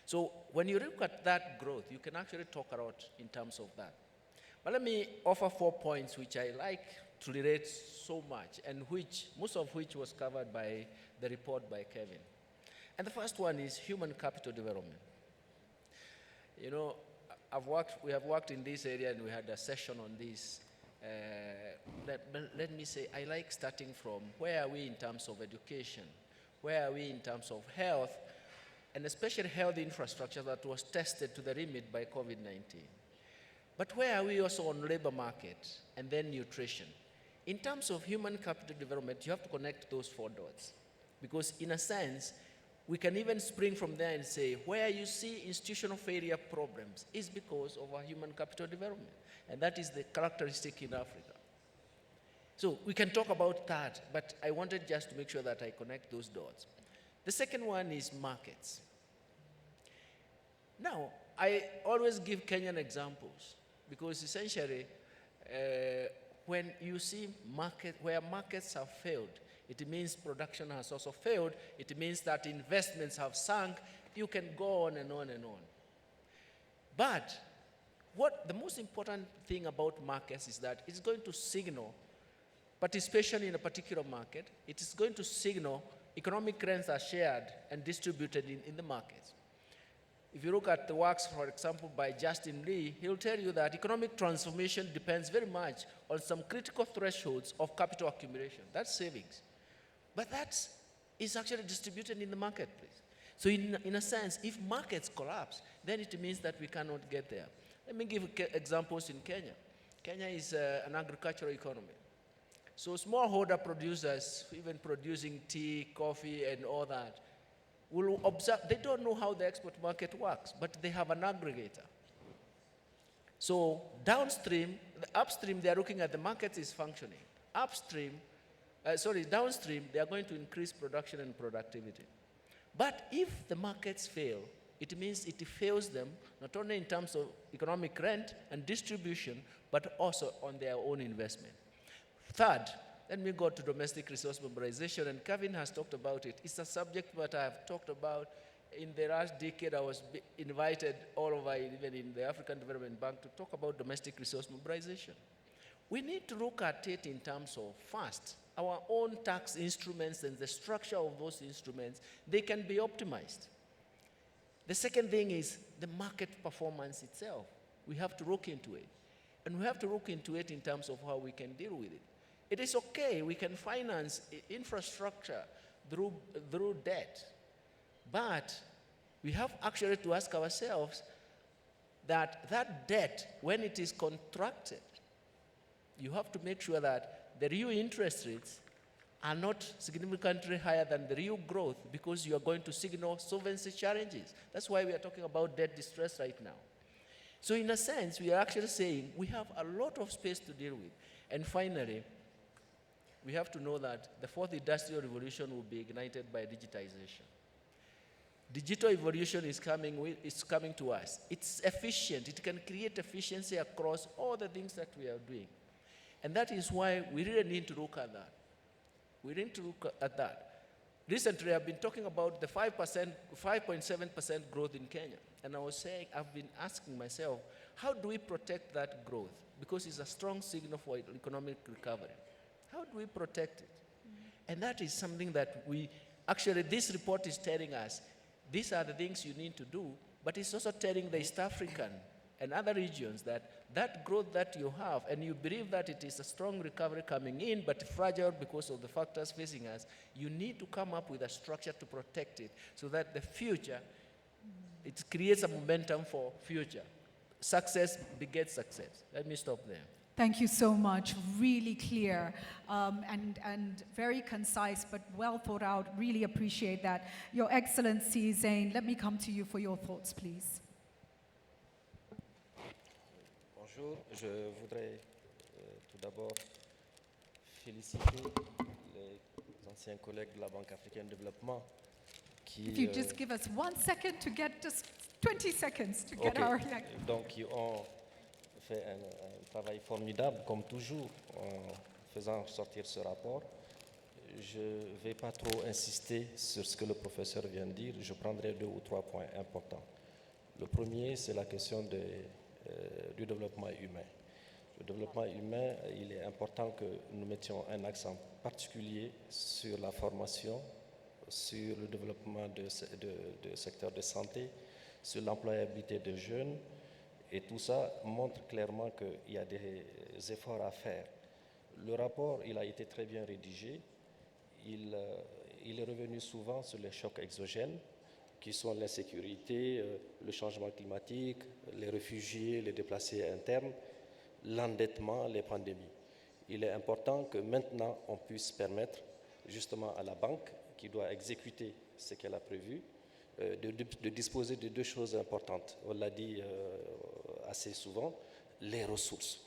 So when you look at that growth, you can actually talk a lot in terms of that. But let me offer 4 points which I like to relate so much, and which, most of which was covered by the report by Kevin. And the first one is human capital development. You know, we have worked in this area, and we had a session on this. Let me say, I like starting from where are we in terms of education, where are we in terms of health, and especially health infrastructure that was tested to the limit by COVID-19. But where are we also on labor market, and then nutrition? In terms of human capital development, you have to connect those 4 dots. Because in a sense, we can even spring from there and say, where you see institutional failure problems is because of our human capital development. And that is the characteristic in Africa. So we can talk about that, but I wanted just to make sure that I connect those dots. The second one is markets. Now, I always give Kenyan examples, because essentially, when you see where markets have failed, it means production has also failed. It means that investments have sunk. You can go on and on and on. But the most important thing about markets is that it's going to signal participation in a particular market. It is going to signal economic rents are shared and distributed in the markets. If you look at the works, for example, by Justin Lee, he'll tell you that economic transformation depends very much on some critical thresholds of capital accumulation. That's savings. But that is actually distributed in the marketplace. So in a sense, if markets collapse, then it means that we cannot get there. Let me give examples in Kenya. Kenya is an agricultural economy. So smallholder producers, even producing tea, coffee, and all that, will observe, they don't know how the export market works, but they have an aggregator. So downstream, upstream, they are looking at the market is functioning. Downstream, they are going to increase production and productivity. But if the markets fail, it means it fails them not only in terms of economic rent and distribution, but also on their own investment. Third, let me go to domestic resource mobilization, and Kevin has talked about it. It's a subject that I have talked about. In the last decade, I was invited all over, even in the African Development Bank, to talk about domestic resource mobilization. We need to look at it in terms of, first, our own tax instruments and the structure of those instruments, they can be optimized. The second thing is the market performance itself. We have to look into it. And we have to look into it in terms of how we can deal with it. It is okay, we can finance infrastructure through debt. But we have actually to ask ourselves that debt, when it is contracted, you have to make sure that the real interest rates are not significantly higher than the real growth, because you are going to signal solvency challenges. That's why we are talking about debt distress right now. So in a sense, we are actually saying we have a lot of space to deal with. And finally, we have to know that the fourth industrial revolution will be ignited by digitization. Digital evolution is coming to us. It's efficient. It can create efficiency across all the things that we are doing. And that is why we really need to look at that. We need to look at that. Recently, I've been talking about the 5.7% growth in Kenya. And I've been asking myself, how do we protect that growth? Because it's a strong signal for economic recovery. How do we protect it? And that is something that this report is telling us, these are the things you need to do, but it's also telling the East African and other regions that growth that you have, and you believe that it is a strong recovery coming in, but fragile because of the factors facing us, you need to come up with a structure to protect it so that the future, it creates a momentum for future. Success begets success. Let me stop there. Thank you so much. Really clear and very concise, but well thought out. Really appreciate that. Your Excellency, Zain, let me come to you for your thoughts, please. Bonjour, je voudrais tout d'abord féliciter les anciens collègues de la Banque africaine de développement qui, If you just give us 1 second to get just 20 seconds to get our... donc qui ont fait un travail formidable, comme toujours, en faisant sortir ce rapport. Je ne vais pas trop insister sur ce que le professeur vient de dire, je prendrai 2 ou 3 points importants. Le premier, c'est la question du développement humain. Le développement humain, il est important que nous mettions un accent particulier sur la formation, sur le développement du secteur de santé, sur l'employabilité des jeunes. Et tout ça montre clairement qu'il y a des efforts à faire. Le rapport, il a été très bien rédigé. Il est revenu souvent sur les chocs exogènes, qui sont l'insécurité, le changement climatique, les réfugiés, les déplacés internes, l'endettement, les pandémies. Il est important que maintenant, on puisse permettre justement à la banque, qui doit exécuter ce qu'elle a prévu, de disposer de 2 choses importantes. On l'a dit assez souvent, les ressources.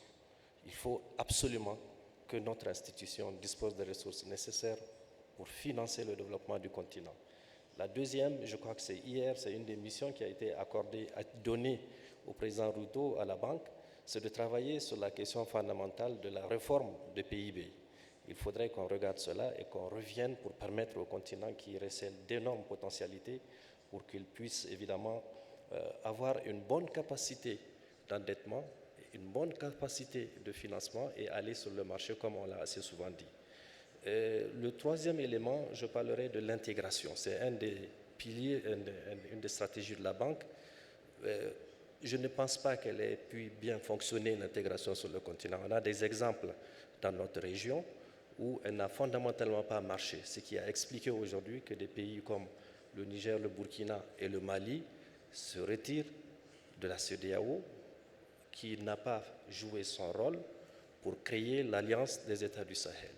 Il faut absolument que notre institution dispose des ressources nécessaires pour financer le développement du continent. La deuxième, je crois que c'est hier, c'est une des missions qui a été donnée au président Ruto à la banque, c'est de travailler sur la question fondamentale de la réforme du PIB. Il faudrait qu'on regarde cela et qu'on revienne pour permettre au continent qui recèle d'énormes potentialités pour qu'il puisse évidemment avoir une bonne capacité d'endettement, une bonne capacité de financement et aller sur le marché comme on l'a assez souvent dit. Le troisième élément, je parlerai de l'intégration. C'est un des piliers, une des stratégies de la banque. Je ne pense pas qu'elle ait pu bien fonctionner, l'intégration sur le continent. On a des exemples dans notre région où elle n'a fondamentalement pas marché, ce qui a expliqué aujourd'hui que des pays comme le Niger, le Burkina et le Mali se retirent de la CEDEAO, qui n'a pas joué son rôle pour créer l'Alliance des États du Sahel.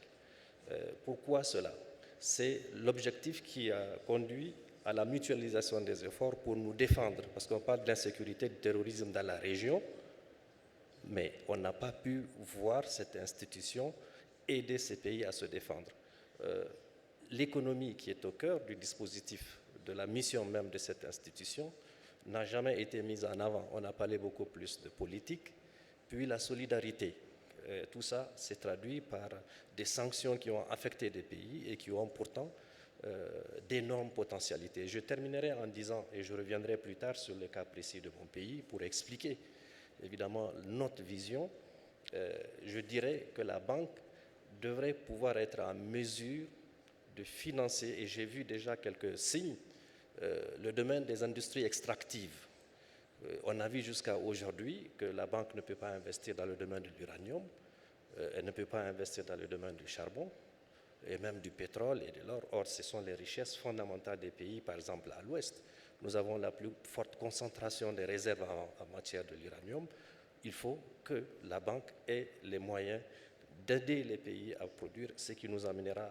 Pourquoi cela? C'est l'objectif qui a conduit à la mutualisation des efforts pour nous défendre, parce qu'on parle de l'insécurité, du terrorisme dans la région, mais on n'a pas pu voir cette institution aider ces pays à se défendre. L'économie qui est au cœur du dispositif, de la mission même de cette institution, n'a jamais été mise en avant. On a parlé beaucoup plus de politique, puis la solidarité. Tout ça s'est traduit par des sanctions qui ont affecté des pays et qui ont pourtant d'énormes potentialités. Je terminerai en disant, et je reviendrai plus tard sur le cas précis de mon pays pour expliquer évidemment notre vision, je dirais que la banque devrait pouvoir être en mesure de financer, et j'ai vu déjà quelques signes, le domaine des industries extractives. On a vu jusqu'à aujourd'hui que la banque ne peut pas investir dans le domaine de l'uranium, elle ne peut pas investir dans le domaine du charbon, et même du pétrole et de l'or. Or, ce sont les richesses fondamentales des pays, par exemple à l'ouest. Nous avons la plus forte concentration des réserves en matière de l'uranium. Il faut que la banque ait les moyens d'aider les pays à produire, ce qui nous amènera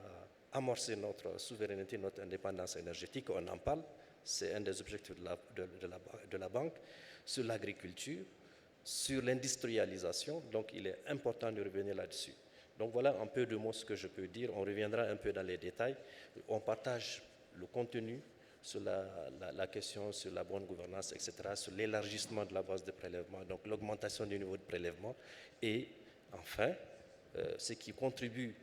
à amorcer notre souveraineté, notre indépendance énergétique. On en parle, c'est un des objectifs de la banque, sur l'agriculture, sur l'industrialisation. Donc, il est important de revenir là-dessus. Donc voilà un peu de mots ce que je peux dire. On reviendra un peu dans les détails. On partage le contenu sur la question sur la bonne gouvernance, etc., sur l'élargissement de la base de prélèvement, donc l'augmentation du niveau de prélèvement. Et enfin, ce qui contribue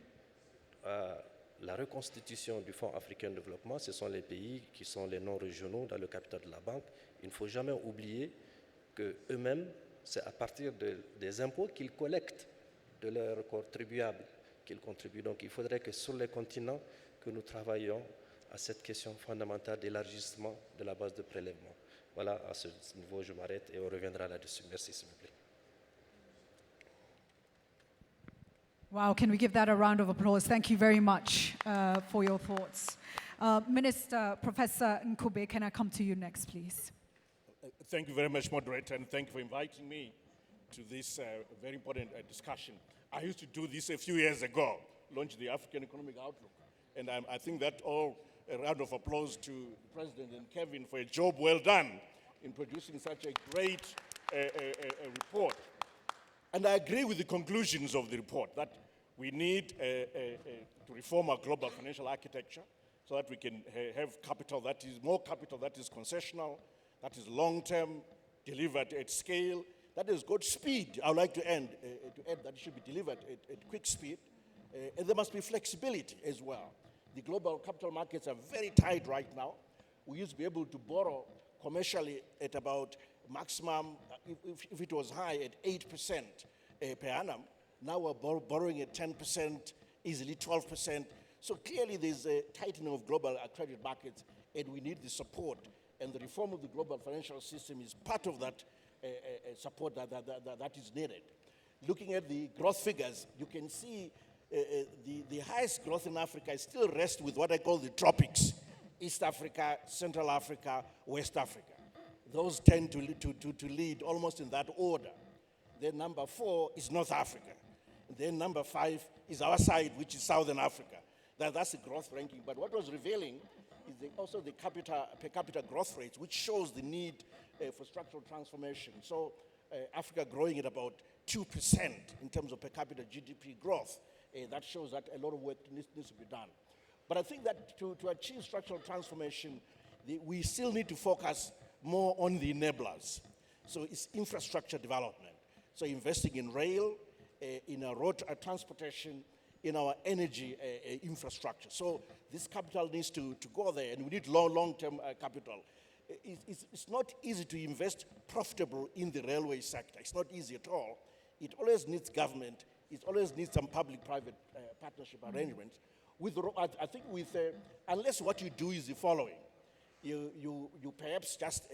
à la reconstitution du Fonds africain de développement, ce sont les pays qui sont les non-régionaux dans le capital de la banque. Il ne faut jamais oublier qu'eux-mêmes, c'est à partir des impôts qu'ils collectent de leurs contribuables qu'ils contribuent. Donc il faudrait que sur les continents, que nous travaillions à cette question fondamentale d'élargissement de la base de prélèvement. Voilà, à ce niveau, je m'arrête et on reviendra là-dessus. Merci, s'il vous plaît. Wow, can we give that a round of applause? Thank you very much for your thoughts. Minister, Professor Nkube, can I come to you next, please? Thank you very much, moderator, and thank you for inviting me to this very important discussion. I used to do this a few years ago, launch the African Economic Outlook. And I think that a round of applause to the President and Kevin for a job well done in producing such a great report. And I agree with the conclusions of the report that we need to reform our global financial architecture so that we can have capital that is more capital that is concessional, that is long-term, delivered at scale, that has got speed. I would like to add that it should be delivered at quick speed, and there must be flexibility as well. The global capital markets are very tight right now. We used to be able to borrow commercially at about maximum, if it was high, at 8% per annum. Now we're borrowing at 10%, easily 12%. So clearly there's a tightening of global credit markets, and we need the support. And the reform of the global financial system is part of that support that is needed. Looking at the growth figures, you can see the highest growth in Africa still rests with what I call the tropics: East Africa, Central Africa, West Africa. Those tend to lead almost in that order. Then number 4 is North Africa. Then number 5 is our side, which is Southern Africa. That's the growth ranking. But what was revealing is also the per capita growth rates, which shows the need for structural transformation. So Africa growing at about 2% in terms of per capita GDP growth. That shows that a lot of work needs to be done. But I think that to achieve structural transformation, we still need to focus more on the enablers. So it's infrastructure development. So investing in rail, in our road transportation, in our energy infrastructure. So this capital needs to go there, and we need long-term capital. It's not easy to invest profitable in the railway sector. It's not easy at all. It always needs government. It always needs some public-private partnership arrangements. I think unless what you do is the following. You perhaps just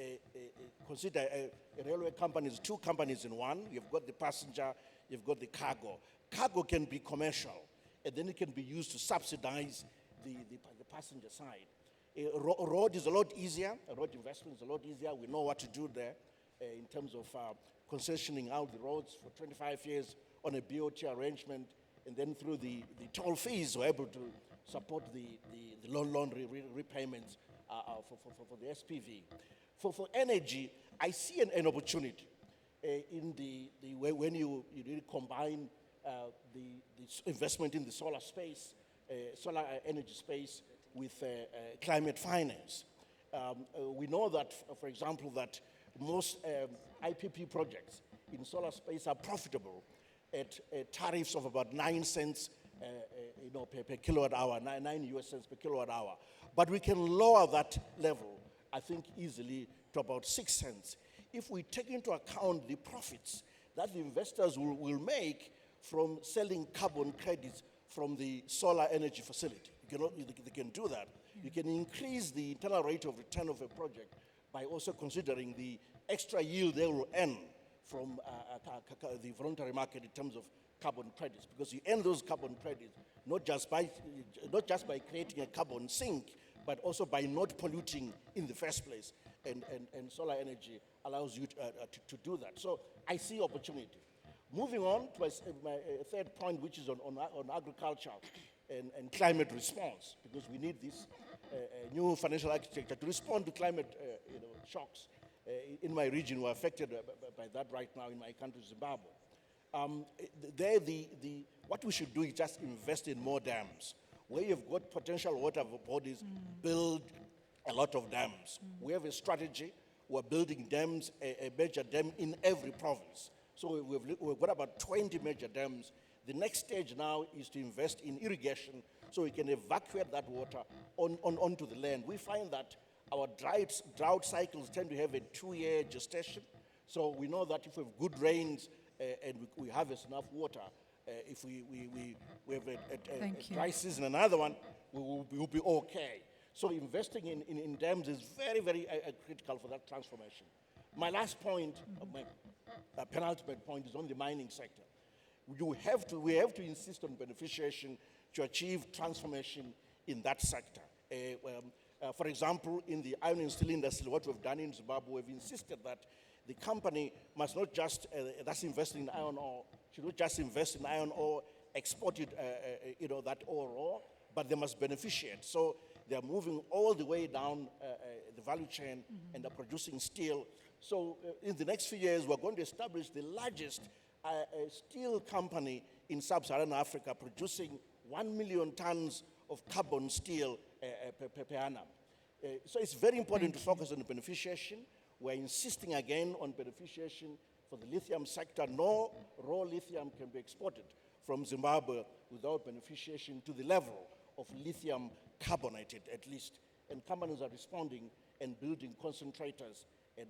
consider a railway company as 2 companies in one. You've got the passenger, you've got the cargo. Cargo can be commercial, and then it can be used to subsidize the passenger side. Road is a lot easier. Road investment is a lot easier. We know what to do there in terms of concessioning out the roads for 25 years on a BOT arrangement, and then through the toll fees, we're able to support the loan repayments for the SPV. For energy, I see an opportunity in when you really combine the investment in the solar space, solar energy space with climate finance. We know that, for example, that most IPP projects in solar space are profitable at tariffs of about 9 cents per kilowatt hour, 9 US cents per kilowatt hour. But we can lower that level, I think, easily to about 6 cents if we take into account the profits that the investors will make from selling carbon credits from the solar energy facility. They can do that. You can increase the internal rate of return of a project by also considering the extra yield they will earn from the voluntary market in terms of carbon credits, because you earn those carbon credits not just by creating a carbon sink, but also by not polluting in the first place. And solar energy allows you to do that. So I see opportunity. Moving on to my third point, which is on agriculture and climate response, because we need this new financial architecture to respond to climate shocks. In my region, we're affected by that right now in my country, Zimbabwe. What we should do is just invest in more dams. Where you've got potential water bodies, build a lot of dams. We have a strategy. We're building dams, a major dam in every province. So we've got about 20 major dams. The next stage now is to invest in irrigation so we can evacuate that water onto the land. We find that our drought cycles tend to have a 2-year gestation. So we know that if we have good rains and we harvest enough water, if we have a dry season, another one, we will be okay. So investing in dams is very, very critical for that transformation. My last point, my penultimate point, is on the mining sector. We have to insist on beneficiation to achieve transformation in that sector. For example, in the iron and steel industry, what we've done in Zimbabwe, we've insisted that the company must not just, that's investing in iron ore, should not just invest in iron ore, export it, that ore raw, but they must beneficiate. So they are moving all the way down the value chain and are producing steel. So in the next few years, we're going to establish the largest steel company in sub-Saharan Africa, producing 1 million tons of carbon steel per annum. So it's very important to focus on the beneficiation. We're insisting again on beneficiation for the lithium sector. No raw lithium can be exported from Zimbabwe without beneficiation to the level of lithium carbonate, at least. And companies are responding and building concentrators and,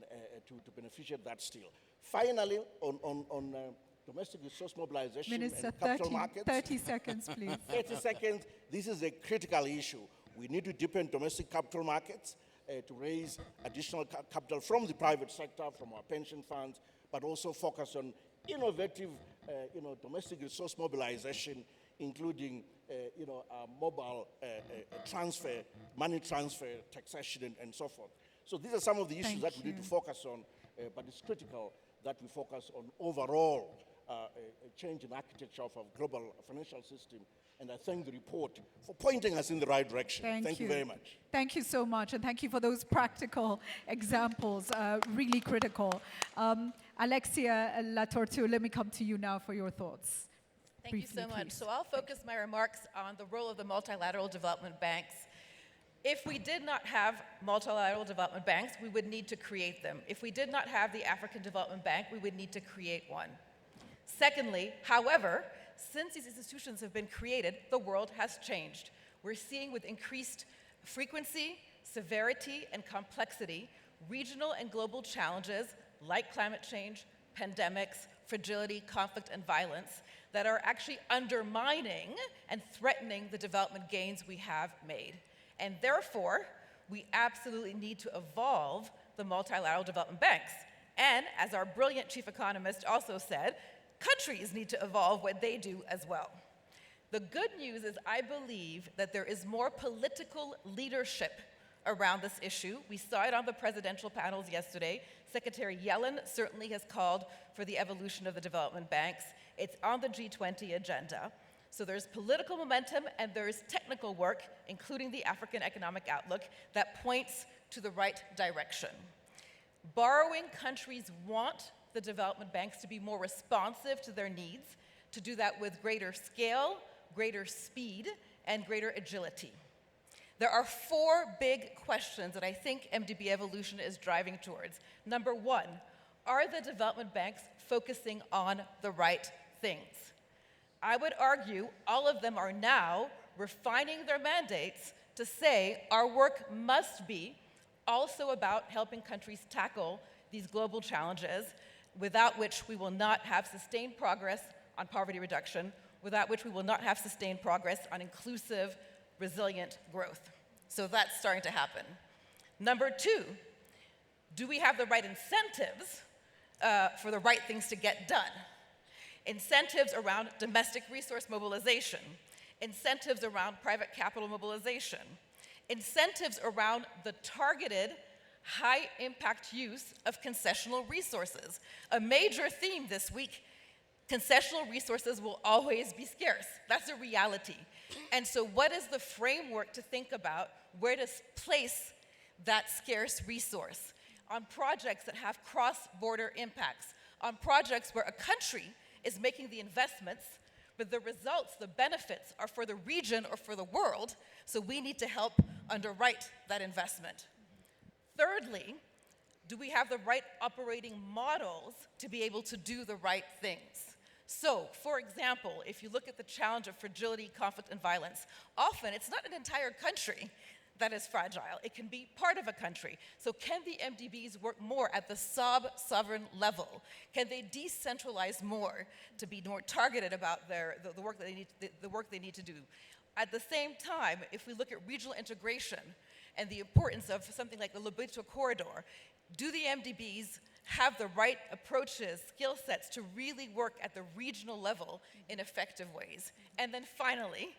to beneficiate that steel. Finally, on domestic resource mobilization Minister, and capital markets. 30 seconds, please. 30 seconds. This is a critical issue. We need to deepen domestic capital markets to raise additional capital from the private sector, from our pension funds, but also focus on innovative, domestic resource mobilization, including, mobile transfer, money transfer, taxation, and so forth. So these are some of the issues that we need to focus on, but it's critical that we focus on overall a change in architecture of our global financial system. And I thank the report for pointing us in the right direction. Thank you very much. Thank you so much, and thank you for those practical examples, really critical. Alexia Latortue, let me come to you now for your thoughts. Thank you so much. So I'll focus my remarks on the role of the multilateral development banks. If we did not have multilateral development banks, we would need to create them. If we did not have the African Development Bank, we would need to create one. Secondly, however, since these institutions have been created, the world has changed. We're seeing with increased frequency, severity, and complexity, regional and global challenges like climate change, pandemics, fragility, conflict, and violence that are actually undermining and threatening the development gains we have made. And therefore, we absolutely need to evolve the multilateral development banks. And as our brilliant chief economist also said, countries need to evolve what they do as well. The good news is I believe that there is more political leadership around this issue. We saw it on the presidential panels yesterday. Secretary Yellen certainly has called for the evolution of the development banks. It's on the G20 agenda. So there's political momentum and there's technical work, including the African Economic Outlook, that points to the right direction. Borrowing countries want the development banks to be more responsive to their needs, to do that with greater scale, greater speed, and greater agility. There are 4 big questions that I think MDB evolution is driving towards. Number 1, are the development banks focusing on the right things? I would argue all of them are now refining their mandates to say our work must be also about helping countries tackle these global challenges, without which we will not have sustained progress on poverty reduction, without which we will not have sustained progress on inclusive, resilient growth. So that's starting to happen. Number 2, do we have the right incentives for the right things to get done? Incentives around domestic resource mobilization, incentives around private capital mobilization, incentives around the targeted high-impact use of concessional resources. A major theme this week, concessional resources will always be scarce. That's a reality. And so what is the framework to think about where to place that scarce resource? On projects that have cross-border impacts, on projects where a country is making the investments, but the results, the benefits are for the region or for the world, so we need to help underwrite that investment. Thirdly, do we have the right operating models to be able to do the right things? So, for example, if you look at the challenge of fragility, conflict, and violence, often it's not an entire country that is fragile. It can be part of a country. So can the MDBs work more at the sub-sovereign level? Can they decentralize more to be more targeted about the work that they need to do? At the same time, if we look at regional integration and the importance of something like the Lobito corridor, do the MDBs have the right approaches, skill sets to really work at the regional level in effective ways? And then finally,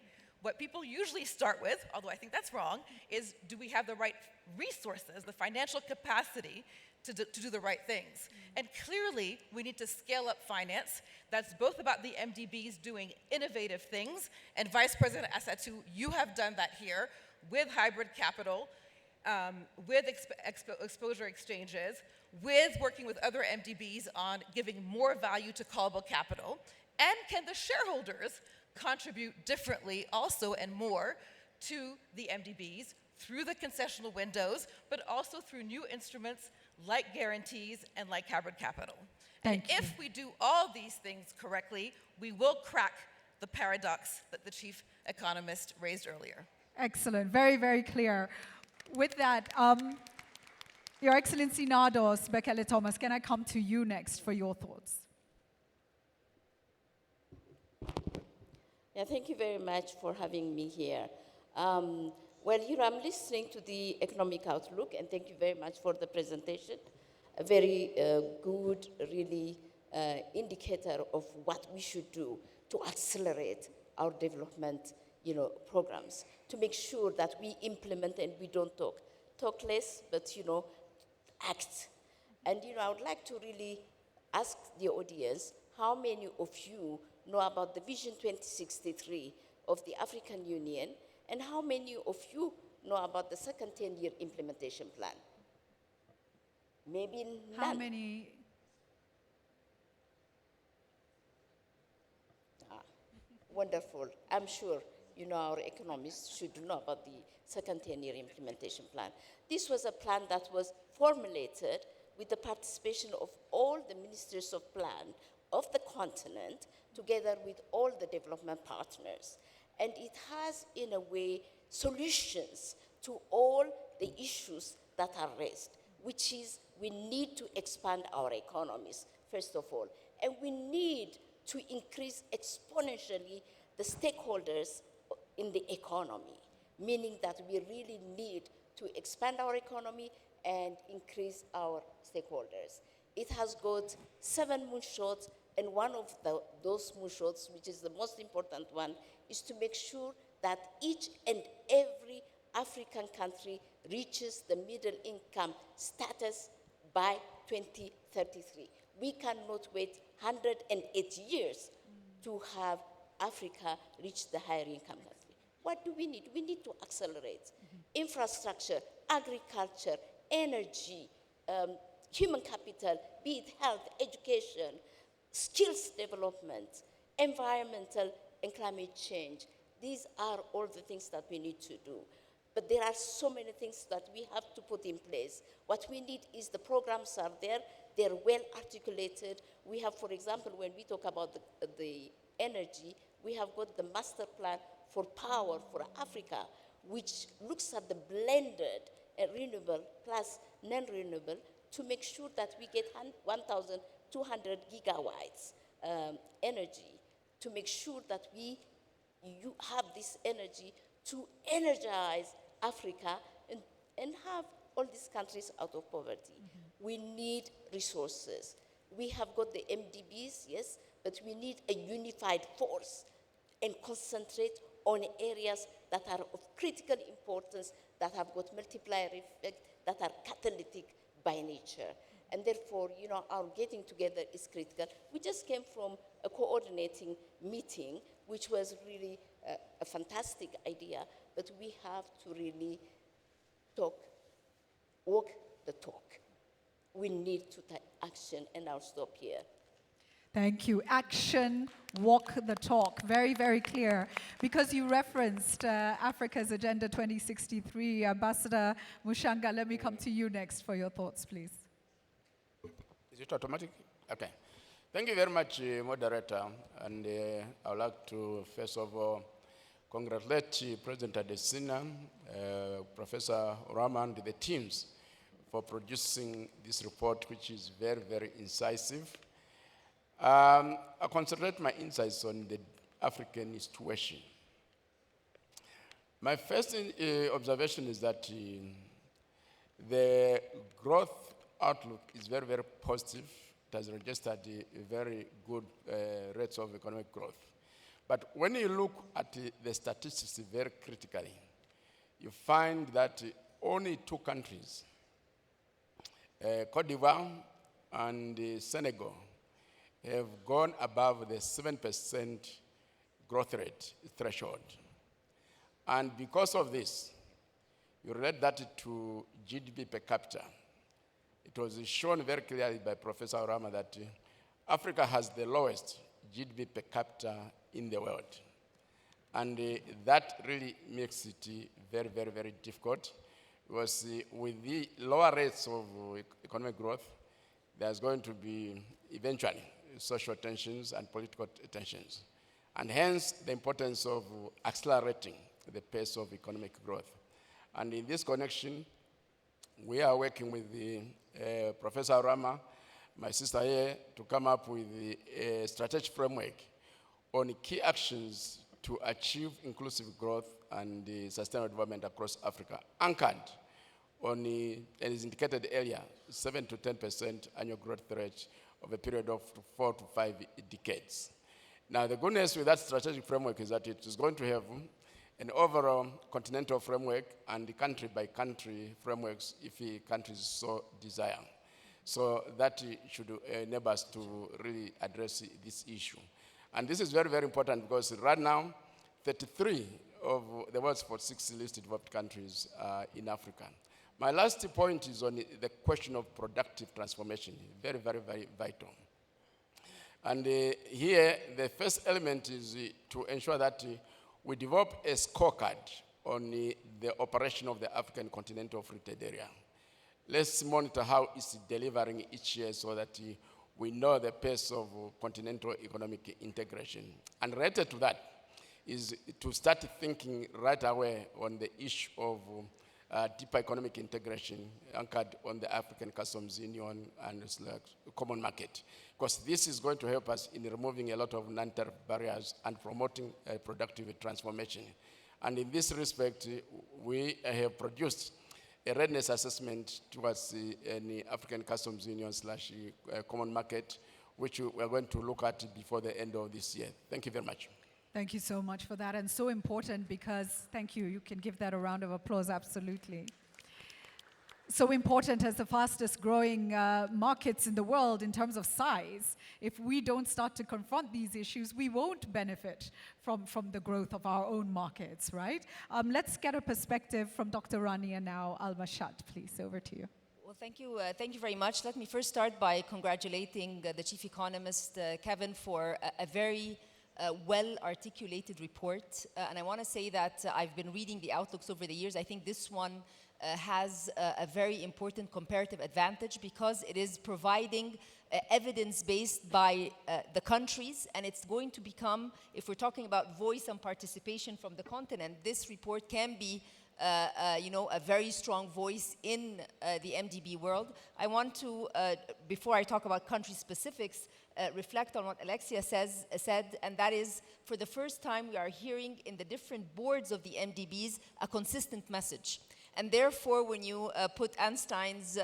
what people usually start with, although I think that's wrong, is do we have the right resources, the financial capacity to do the right things. And clearly, we need to scale up finance. That's both about the MDBs doing innovative things, and Vice President Asatu, you have done that here with hybrid capital, with exposure exchanges, with working with other MDBs on giving more value to callable capital. And can the shareholders contribute differently also and more to the MDBs through the concessional windows, but also through new instruments like guarantees and like hybrid capital. And if we do all these things correctly, we will crack the paradox that the chief economist raised earlier. Excellent. Very, very clear. With that, Your Excellency Nados Bekele Thomas, can I come to you next for your thoughts? Yeah, thank you very much for having me here. Well, I'm listening to the economic outlook, and thank you very much for the presentation. A very good, really, indicator of what we should do to accelerate our development, programs, to make sure that we implement and we don't talk. Talk less, but, act. And, I would like to really ask the audience, how many of you know about the Vision 2063 of the African Union, and how many of you know about the second 10-year implementation plan? Maybe none. How many? Wonderful. I'm sure, our economists should know about the second 10-year implementation plan. This was a plan that was formulated with the participation of all the ministers of plan of the continent, together with all the development partners. And it has, in a way, solutions to all the issues that are raised, which is we need to expand our economies, first of all. And we need to increase exponentially the stakeholders in the economy, meaning that we really need to expand our economy and increase our stakeholders. It has got 7 moonshots, and one of those moonshots, which is the most important one, is to make sure that each and every African country reaches the middle income status by 2033. We cannot wait 108 years to have Africa reach the higher income country. What do we need? We need to accelerate infrastructure, agriculture, energy, human capital, be it health, education, skills development, environmental and climate change. These are all the things that we need to do. But there are so many things that we have to put in place. What we need is the programs are there, they're well articulated. We have, for example, when we talk about the energy, we have got the master plan for power for Africa, which looks at the blended renewable plus non-renewable to make sure that we get 1,200 gigawatts energy, to make sure that you have this energy to energize Africa and have all these countries out of poverty. We need resources. We have got the MDBs, yes, but we need a unified force and concentrate on areas that are of critical importance, that have got multiplier effect, that are catalytic by nature. And therefore, our getting together is critical. We just came from a coordinating meeting, which was really a fantastic idea, but we have to really walk the talk. We need to take action, and I'll stop here. Thank you. Action, walk the talk. Very, very clear. Because you referenced Africa's Agenda 2063, Ambassador Mushanga, let me come to you next for your thoughts, please. Is it automatic? Okay. Thank you very much, moderator. And I would like to, first of all, congratulate President Adesina, Professor Rama, and the teams for producing this report, which is very, very incisive. I concentrate my insights on the African situation. My first observation is that the growth outlook is very, very positive. It has registered very good rates of economic growth. But when you look at the statistics very critically, you find that only 2 countries Cote d'Ivoire and Senegal have gone above the 7% growth rate threshold. And because of this, you relate that to GDP per capita. It was shown very clearly by Professor Orama that Africa has the lowest GDP per capita in the world. And that really makes it very, very, very difficult, because with the lower rates of economic growth, there's going to be eventually social tensions and political tensions. And hence the importance of accelerating the pace of economic growth. And in this connection, we are working with Professor Rama, my sister here, to come up with a strategic framework on key actions to achieve inclusive growth and sustainable development across Africa, anchored on as indicated earlier, 7 to 10% annual growth rate of a period of 4 to 5 decades. Now, the good news with that strategic framework is that it is going to have an overall continental framework and country-by-country frameworks if countries so desire. So that should enable us to really address this issue. And this is very, very important because right now, 33 of the world's 46 least developed countries are in Africa. My last point is on the question of productive transformation, very, very, very vital. And here, the first element is to ensure that we develop a scorecard on the operation of the African Continental Free Trade Area. Let's monitor how it's delivering each year so that we know the pace of continental economic integration. And related to that is to start thinking right away on the issue of deeper economic integration anchored on the African Customs Union and common market. Because this is going to help us in removing a lot of non-tariff barriers and promoting productive transformation. And in this respect, we have produced a readiness assessment towards the African Customs Union / common market, which we are going to look at before the end of this year. Thank you very much. Thank you so much for that, and so important because, thank you, you can give that a round of applause, absolutely. So important as the fastest growing markets in the world in terms of size. If we don't start to confront these issues, we won't benefit from the growth of our own markets, right? Let's get a perspective from Dr. Rania now. Al-Mashat, please, over to you. Well, thank you very much. Let me first start by congratulating the Chief Economist, Kevin, for a very well-articulated report. And I want to say that I've been reading the outlooks over the years. I think this one has a very important comparative advantage because it is providing evidence based by the countries, and it's going to become, if we're talking about voice and participation from the continent, this report can be a very strong voice in the MDB world. I want to, before I talk about country specifics, reflect on what Alexia said, and that is, for the first time, we are hearing in the different boards of the MDBs a consistent message. And therefore, when you put Einstein's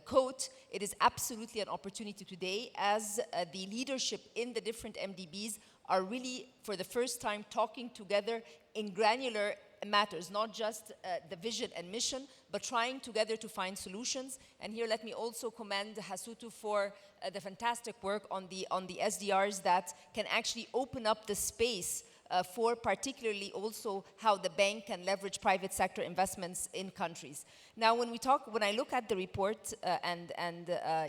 quote, it is absolutely an opportunity today as the leadership in the different MDBs are really, for the first time, talking together in granular matters, not just the vision and mission, but trying together to find solutions. And here, let me also commend Hasutu for the fantastic work on the SDRs that can actually open up the space for particularly also how the bank can leverage private sector investments in countries. Now, when I look at the report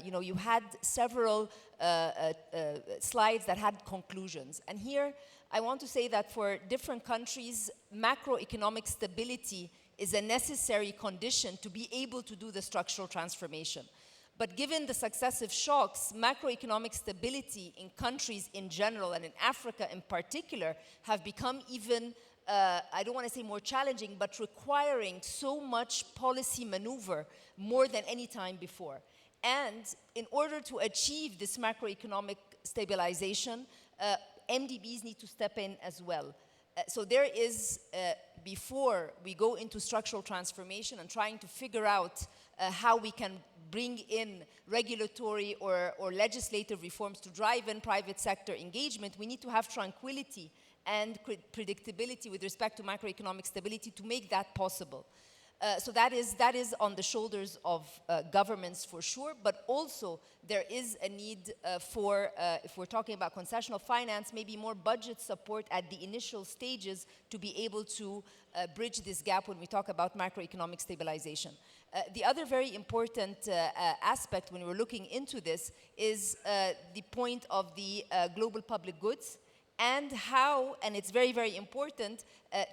you had several slides that had conclusions. And here, I want to say that for different countries, macroeconomic stability is a necessary condition to be able to do the structural transformation. But given the successive shocks, macroeconomic stability in countries in general and in Africa in particular have become even, I don't want to say more challenging, but requiring so much policy maneuver more than any time before. And in order to achieve this macroeconomic stabilization, MDBs need to step in as well. So there is, before we go into structural transformation and trying to figure out how we can bring in regulatory or legislative reforms to drive in private sector engagement, we need to have tranquility and predictability with respect to macroeconomic stability to make that possible. So that is on the shoulders of governments for sure, but also there is a need for, if we're talking about concessional finance, maybe more budget support at the initial stages to be able to bridge this gap when we talk about macroeconomic stabilization. The other very important aspect when we're looking into this is the point of the global public goods, and how, and it's very, very important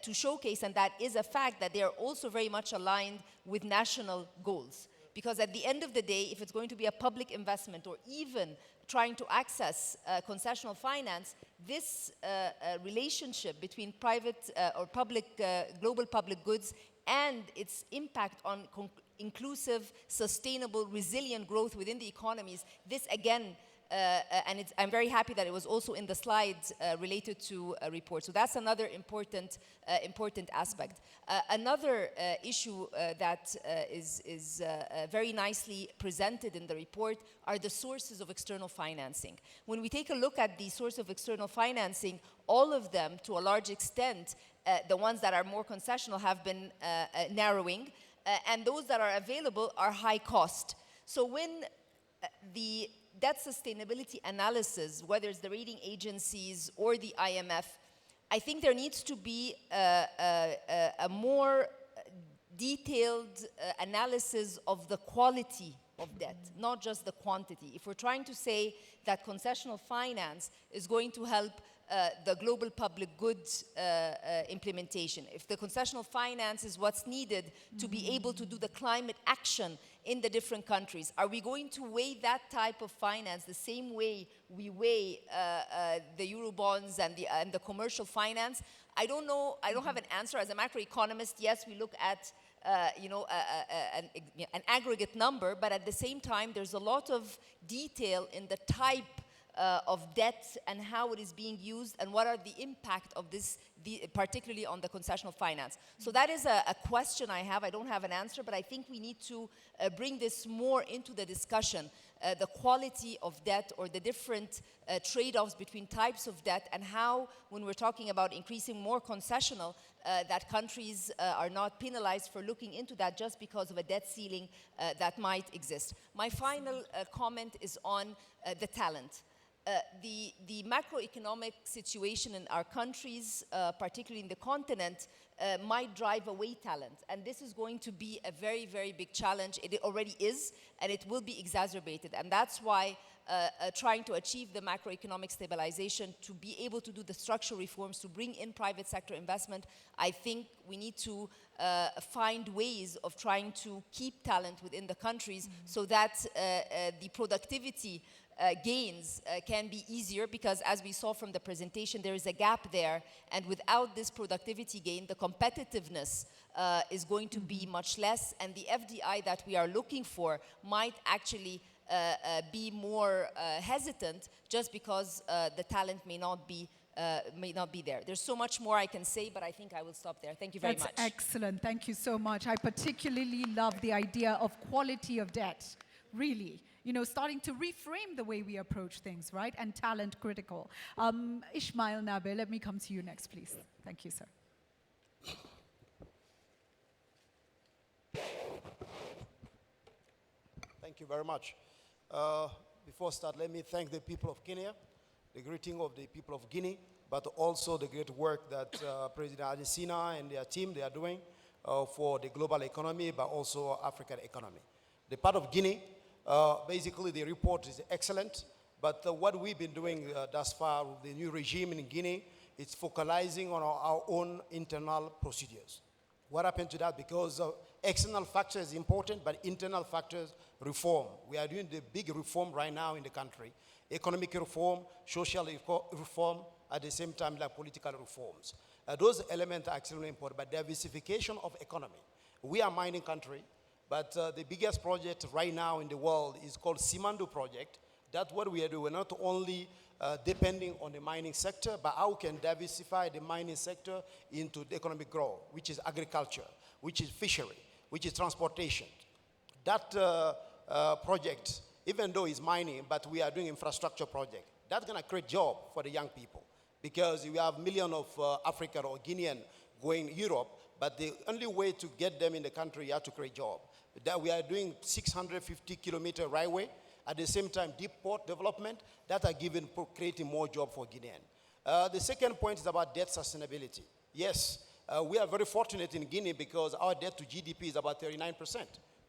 to showcase, and that is a fact, that they are also very much aligned with national goals. Because at the end of the day, if it's going to be a public investment or even trying to access concessional finance, this relationship between private or public, global public goods and its impact on inclusive, sustainable, resilient growth within the economies, this again, and I'm very happy that it was also in the slides related to a report. So that's another important aspect. Another issue that is very nicely presented in the report are the sources of external financing. When we take a look at the source of external financing, all of them, to a large extent, the ones that are more concessional have been narrowing, and those that are available are high cost. So when the debt sustainability analysis, whether it's the rating agencies or the IMF, I think there needs to be a more detailed analysis of the quality of debt, not just the quantity. If we're trying to say that concessional finance is going to help the global public goods implementation, if the concessional finance is what's needed to be able to do the climate action in the different countries, are we going to weigh that type of finance the same way we weigh the Eurobonds and the commercial finance? I don't know, I don't have an answer. As a macroeconomist, yes, we look at an aggregate number, but at the same time, there's a lot of detail in the type of debt and how it is being used and what are the impact of this, particularly on the concessional finance. So that is a question I have. I don't have an answer, but I think we need to bring this more into the discussion, the quality of debt or the different trade-offs between types of debt, and how, when we're talking about increasing more concessional, that countries are not penalized for looking into that just because of a debt ceiling that might exist. My final comment is on the talent. The macroeconomic situation in our countries, particularly in the continent, might drive away talent. And this is going to be a very, very big challenge. It already is, and it will be exacerbated. And that's why trying to achieve the macroeconomic stabilization, to be able to do the structural reforms, to bring in private sector investment, I think we need to find ways of trying to keep talent within the countries so that the productivity gains can be easier, because as we saw from the presentation, there is a gap there, and without this productivity gain, the competitiveness is going to be much less, and the FDI that we are looking for might actually be more hesitant just because the talent may not be there. There's so much more I can say, but I think I will stop there. Thank you very much. That's excellent. Thank you so much. I particularly love the idea of quality of debt, really. You know, starting to reframe the way we approach things, right? And talent critical. Ismail Nabe, let me come to you next, please. Thank you, sir. Thank you very much. Before I start, let me thank the people of Kenya, the greeting of the people of Guinea, but also the great work that President Adesina and their team, they are doing for the global economy, but also African economy. The part of Guinea, basically the report is excellent, but what we've been doing thus far with the new regime in Guinea, it's focalizing on our own internal procedures. What happened to that? Because external factors is important, but internal factors reform. We are doing the big reform right now in the country. Economic reform, social reform, at the same time like political reforms. Those elements are extremely important, but diversification of economy. We are a mining country, but the biggest project right now in the world is called Simandou project. That's what we are doing. We're not only depending on the mining sector, but how we can diversify the mining sector into the economic growth, which is agriculture, which is fishery, which is transportation. That project, even though it's mining, but we are doing infrastructure project, that's going to create job for the young people, because we have millions of African or Guinean going Europe, but the only way to get them in the country, you have to create jobs. That we are doing 650-kilometer railway, at the same time deep port development that are creating more jobs for Guinean. The second point is about debt sustainability. Yes, we are very fortunate in Guinea because our debt to GDP is about 39%,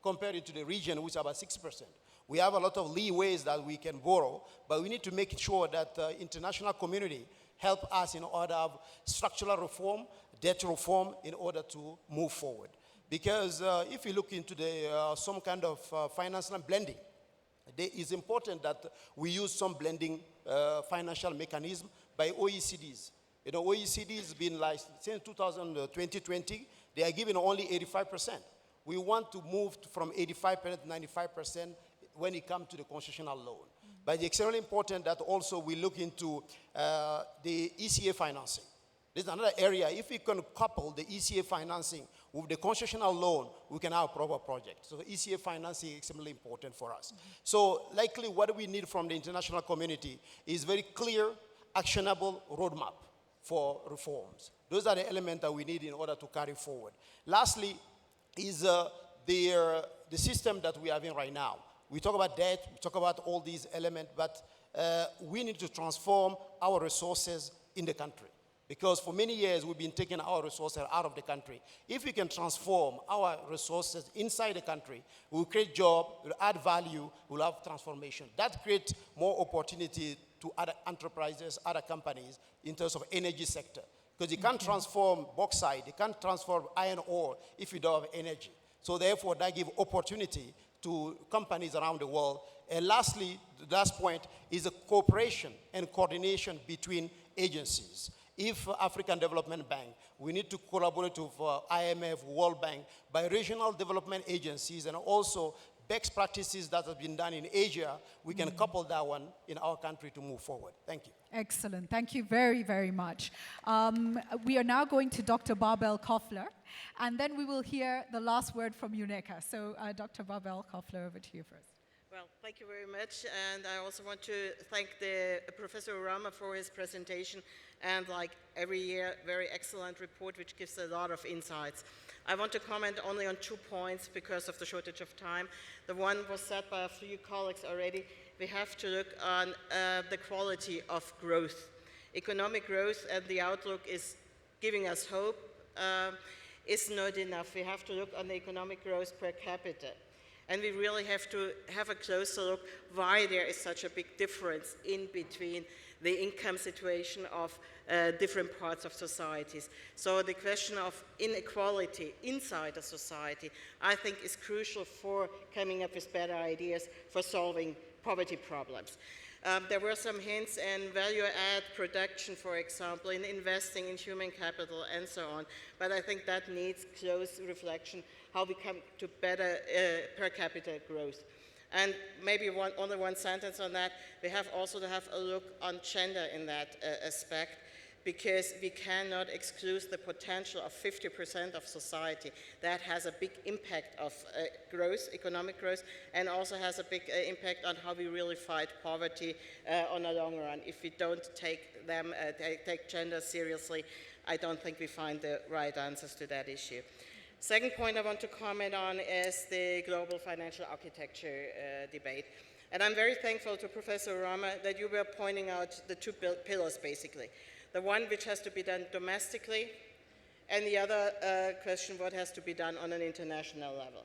compared to the region, which is about 6%. We have a lot of leeways that we can borrow, but we need to make sure that the international community help us in order of structural reform, debt reform, in order to move forward. Because if you look into some kind of financial blending, it is important that we use some blending financial mechanism by OECDs. You know, OECD has been like, since 2020, they are giving only 85%. We want to move from 85% to 95% when it comes to the concessional loan. But it's extremely important that also we look into the ECA financing. This is another area. If we can couple the ECA financing with the concessional loan, we can have a proper project. So ECA financing is extremely important for us. So likely what we need from the international community is very clear, actionable roadmap for reforms. Those are the elements that we need in order to carry forward. Lastly is the system that we are in right now. We talk about debt, we talk about all these elements, but we need to transform our resources in the country. Because for many years, we've been taking our resources out of the country. If we can transform our resources inside the country, we'll create jobs, we'll add value, we'll have transformation. That creates more opportunity to other enterprises, other companies, in terms of energy sector. Because you can't transform bauxite, you can't transform iron ore if you don't have energy. So therefore, that gives opportunity to companies around the world. And lastly, the last point is a cooperation and coordination between agencies. If African Development Bank, we need to collaborate with IMF, World Bank, by regional development agencies, and also best practices that have been done in Asia, we can couple that one in our country to move forward. Thank you. Excellent. Thank you very, very much. We are now going to Dr. Barbel Koffler, and then we will hear the last word from UNECA. So, Dr. Barbel Koffler, over to you first. Well, thank you very much, and I also want to thank Professor Urama for his presentation, and like every year, very excellent report, which gives a lot of insights. I want to comment only on 2 points because of the shortage of time. The one was said by a few colleagues already. We have to look on the quality of growth. Economic growth and the outlook is giving us hope is not enough. We have to look on the economic growth per capita. And we really have to have a closer look why there is such a big difference in between the income situation of different parts of societies. So the question of inequality inside a society, I think, is crucial for coming up with better ideas for solving poverty problems. There were some hints in value-add production, for example, in investing in human capital and so on, but I think that needs close reflection how we come to better per capita growth. And maybe only one sentence on that. We have also to have a look on gender in that aspect, because we cannot exclude the potential of 50% of society. That has a big impact of growth, economic growth, and also has a big impact on how we really fight poverty on the long run. If we don't take gender seriously, I don't think we find the right answers to that issue. Second point I want to comment on is the global financial architecture debate. And I'm very thankful to Professor Urama that you were pointing out the 2 pillars, basically. The one which has to be done domestically, and the other question, what has to be done on an international level.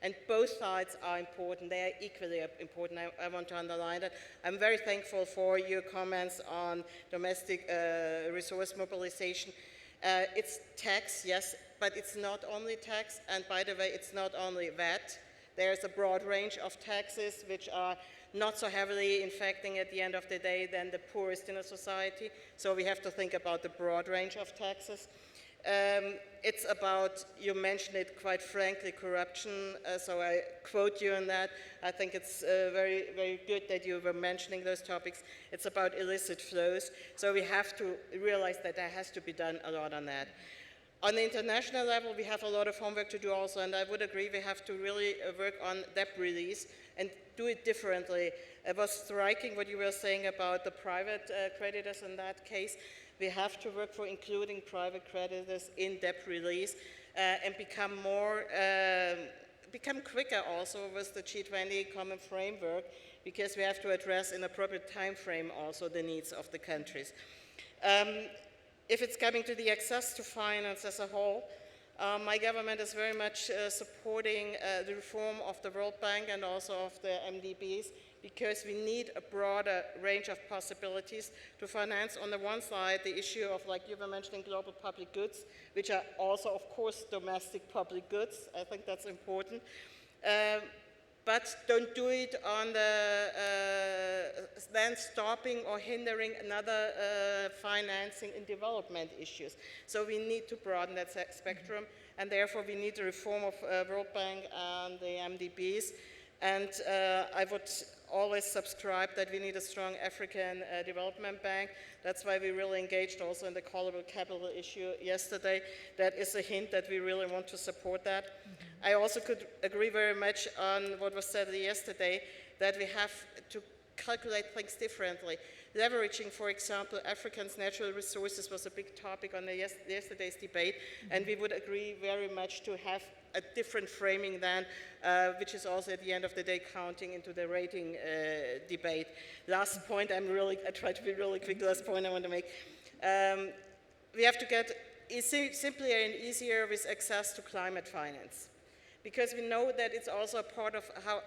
And both sides are important. They are equally important. I want to underline that. I'm very thankful for your comments on domestic resource mobilization. It's tax, yes, but it's not only tax, and by the way, it's not only VAT. There's a broad range of taxes which are not so heavily infecting at the end of the day than the poorest in a society. So we have to think about the broad range of taxes. It's about, you mentioned it quite frankly, corruption, so I quote you on that. I think it's very, very good that you were mentioning those topics. It's about illicit flows, so we have to realize that there has to be done a lot on that. On the international level, we have a lot of homework to do also, and I would agree we have to really work on debt release and do it differently. It was striking what you were saying about the private creditors in that case. We have to work for including private creditors in debt release. and become become quicker also with the G20 common framework, because we have to address in appropriate time frame also the needs of the countries. If it's coming to the access to finance as a whole, my government is very much supporting the reform of the World Bank and also of the MDBs, because we need a broader range of possibilities to finance, on the one side, the issue of, like you were mentioning, global public goods, which are also, of course, domestic public goods. I think that's important. But don't do it on the then stopping or hindering another financing in development issues. So we need to broaden that spectrum, and therefore we need a reform of World Bank and the MDBs. And I would always subscribe that we need a strong African Development Bank. That's why we really engaged also in the callable capital issue yesterday. That is a hint that we really want to support that. I also could agree very much on what was said yesterday, that we have to calculate things differently. Leveraging, for example, Africans' natural resources was a big topic on yesterday's debate, and we would agree very much to have a different framing than, which is also at the end of the day counting into the rating debate. Last point, I try to be really quick, last point I want to make. We have to get simpler and easier with access to climate finance, because we know that it's also a part of how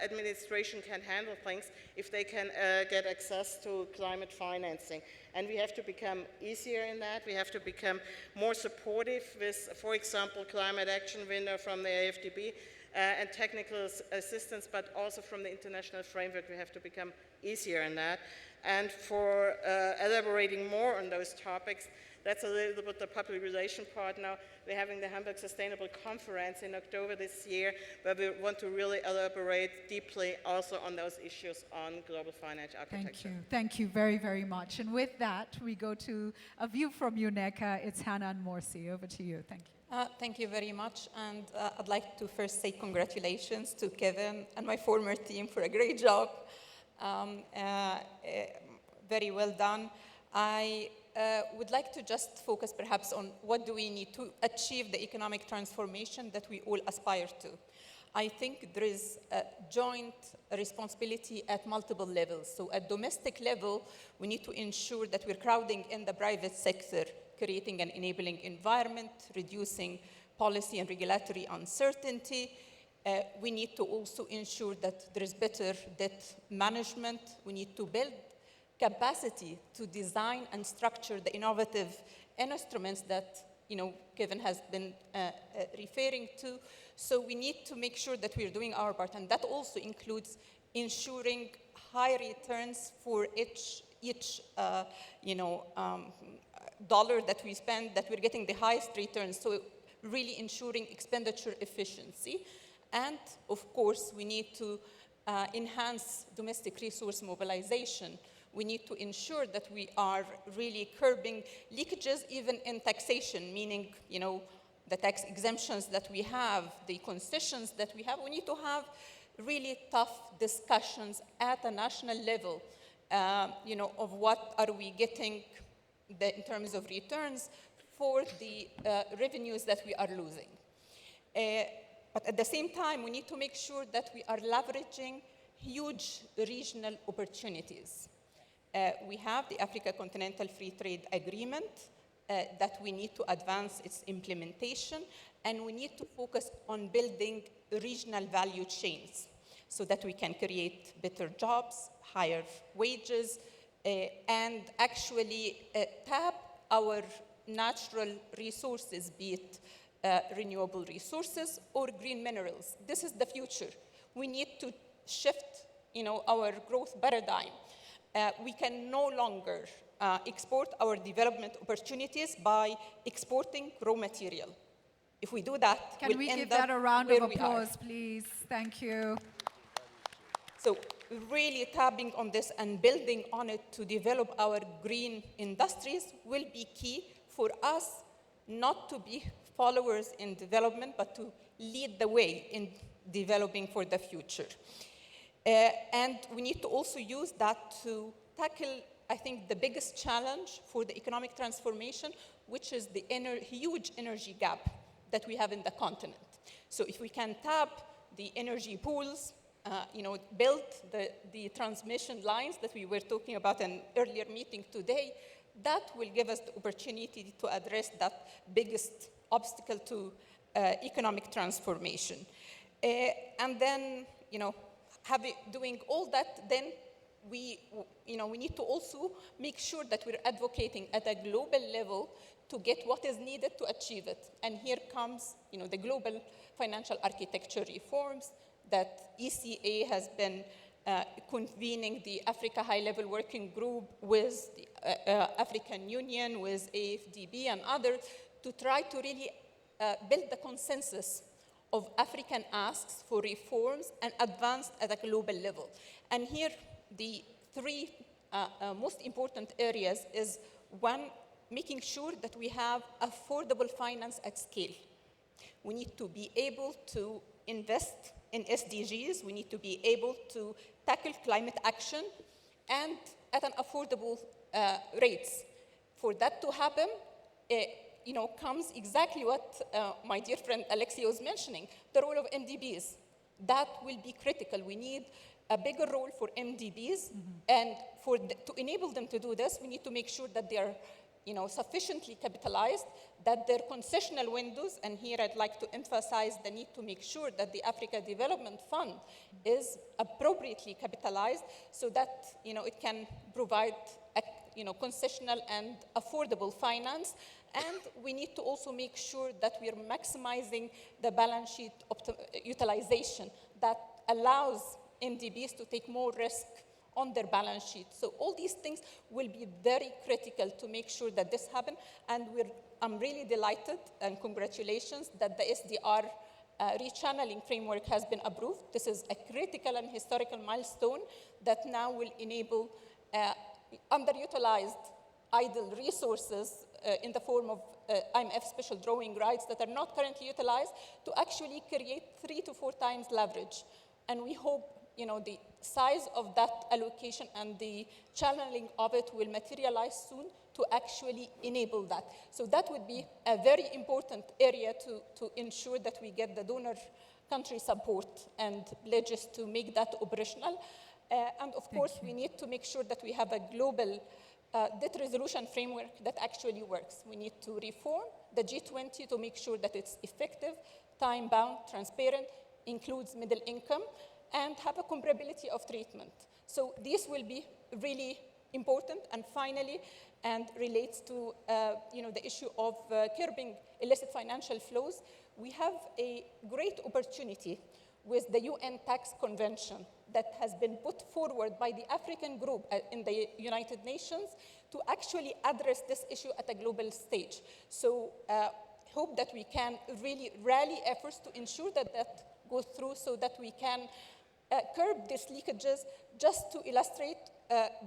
administration can handle things if they can get access to climate financing. And we have to become easier in that. We have to become more supportive with, for example, climate action window from the AFDB and technical assistance, but also from the international framework. We have to become easier in that. And for elaborating more on those topics, that's a little bit the public relation part now. We're having the Hamburg Sustainable Conference in October this year, where we want to really elaborate deeply also on those issues on global financial architecture. Thank you. Thank you very, very much. And with that, we go to a view from UNECA. It's Hanan Morsi. Over to you. Thank you. Thank you very much. And I'd like to first say congratulations to Kevin and my former team for a great job. Very well done. I would like to just focus perhaps on what do we need to achieve the economic transformation that we all aspire to. I think there is a joint responsibility at multiple levels. So at domestic level, we need to ensure that we're crowding in the private sector, creating an enabling environment, reducing policy and regulatory uncertainty. We need to also ensure that there is better debt management. We need to build capacity to design and structure the innovative instruments that Kevin has been referring to. So we need to make sure that we're doing our part, and that also includes ensuring high returns for each dollar that we spend, that we're getting the highest returns. So really ensuring expenditure efficiency, and of course we need to enhance domestic resource mobilization. We need to ensure that we are really curbing leakages even in taxation, meaning, the tax exemptions that we have, the concessions that we have. We need to have really tough discussions at a national level, of what are we getting in terms of returns for the revenues that we are losing. But at the same time, we need to make sure that we are leveraging huge regional opportunities. We have the Africa Continental Free Trade Agreement that we need to advance its implementation, and we need to focus on building regional value chains so that we can create better jobs, higher wages, and actually tap our natural resources, be it renewable resources or green minerals. This is the future. We need to shift, our growth paradigm. We can no longer export our development opportunities by exporting raw material. If we do that, can we give that a round of applause, please? Thank you. So really tapping on this and building on it to develop our green industries will be key for us not to be followers in development, but to lead the way in developing for the future. And we need to also use that to tackle, I think, the biggest challenge for the economic transformation, which is the huge energy gap that we have in the continent. So if we can tap the energy pools, build the transmission lines that we were talking about in an earlier meeting today, that will give us the opportunity to address that biggest obstacle to economic transformation. And then, doing all that, then we need to also make sure that we're advocating at a global level to get what is needed to achieve it. And here comes, the global financial architecture reforms that ECA has been convening the Africa High-Level Working Group with the African Union, with AFDB and others, to try to really build the consensus of African asks for reforms and advance at a global level. And here, the three most important areas is, one, making sure that we have affordable finance at scale. We need to be able to invest in SDGs. We need to be able to tackle climate action and at an affordable rates. For that to happen, comes exactly what my dear friend Alexia was mentioning, the role of MDBs. That will be critical. We need a bigger role for MDBs, and to enable them to do this, we need to make sure that they are sufficiently capitalized, that their concessional windows, and here I'd like to emphasize the need to make sure that the Africa Development Fund is appropriately capitalized so that it can provide concessional and affordable finance. And we need to also make sure that we are maximizing the balance sheet utilization that allows MDBs to take more risk on their balance sheet. So all these things will be very critical to make sure that this happens. And I'm really delighted, and congratulations, that the SDR rechanneling framework has been approved. This is a critical and historical milestone that now will enable underutilized idle resources in the form of IMF special drawing rights that are not currently utilized to actually create 3 to 4 times leverage. And we hope the size of that allocation and the channeling of it will materialize soon to actually enable that. So that would be a very important area to ensure that we get the donor country support and pledges to make that operational. And of course, we need to make sure that we have a global debt resolution framework that actually works. We need to reform the G20 to make sure that it's effective, time-bound, transparent, includes middle income, and have a comparability of treatment. So this will be really important. And finally, and relates to the issue of curbing illicit financial flows, we have a great opportunity with the UN Tax Convention that has been put forward by the African group in the United Nations to actually address this issue at a global stage. So hope that we can really rally efforts to ensure that that goes through so that we can curb these leakages. Just to illustrate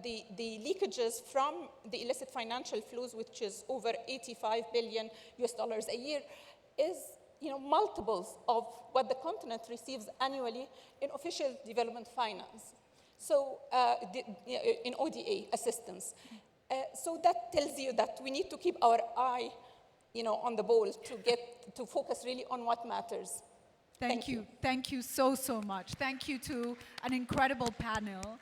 the leakages from the illicit financial flows, which is over $85 billion a year, is multiples of what the continent receives annually in official development finance. So in ODA assistance. So that tells you that we need to keep our eye on the ball to focus really on what matters. Thank you. Thank you so, so much. Thank you to an incredible panel.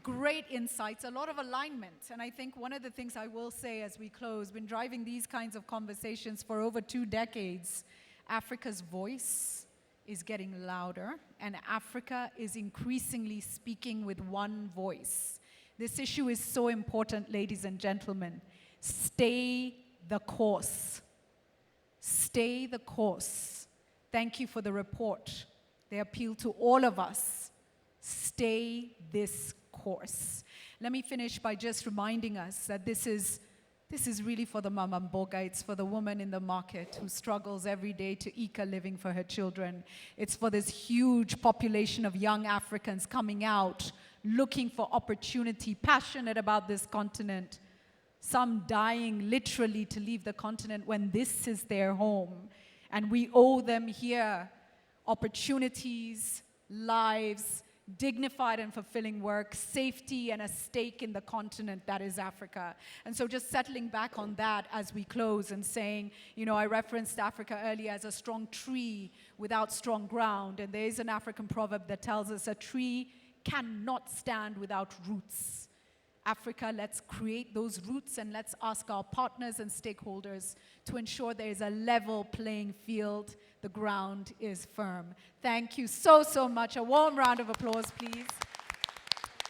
Great insights, a lot of alignment. And I think one of the things I will say as we close, been driving these kinds of conversations for over 2 decades, Africa's voice is getting louder, and Africa is increasingly speaking with one voice. This issue is so important, ladies and gentlemen. Stay the course. Stay the course. Thank you for the report. They appeal to all of us. Stay this course. Let me finish by just reminding us that this is really for the Mama Mboga. It's for the woman in the market who struggles every day to eke a living for her children. It's for this huge population of young Africans coming out, looking for opportunity, passionate about this continent, some dying literally to leave the continent when this is their home. And we owe them here opportunities, lives, dignified and fulfilling work, safety, and a stake in the continent that is Africa. And so just settling back on that as we close and saying, you know, I referenced Africa earlier as a strong tree without strong ground, and there is an African proverb that tells us a tree cannot stand without roots. Africa, let's create those roots and let's ask our partners and stakeholders to ensure there is a level playing field. The ground is firm. Thank you so, so much. A warm round of applause, please.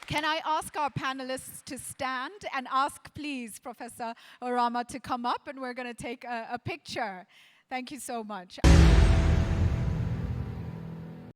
Can I ask our panelists to stand and ask, please, Professor Orama to come up, and we're going to take a picture. Thank you so much.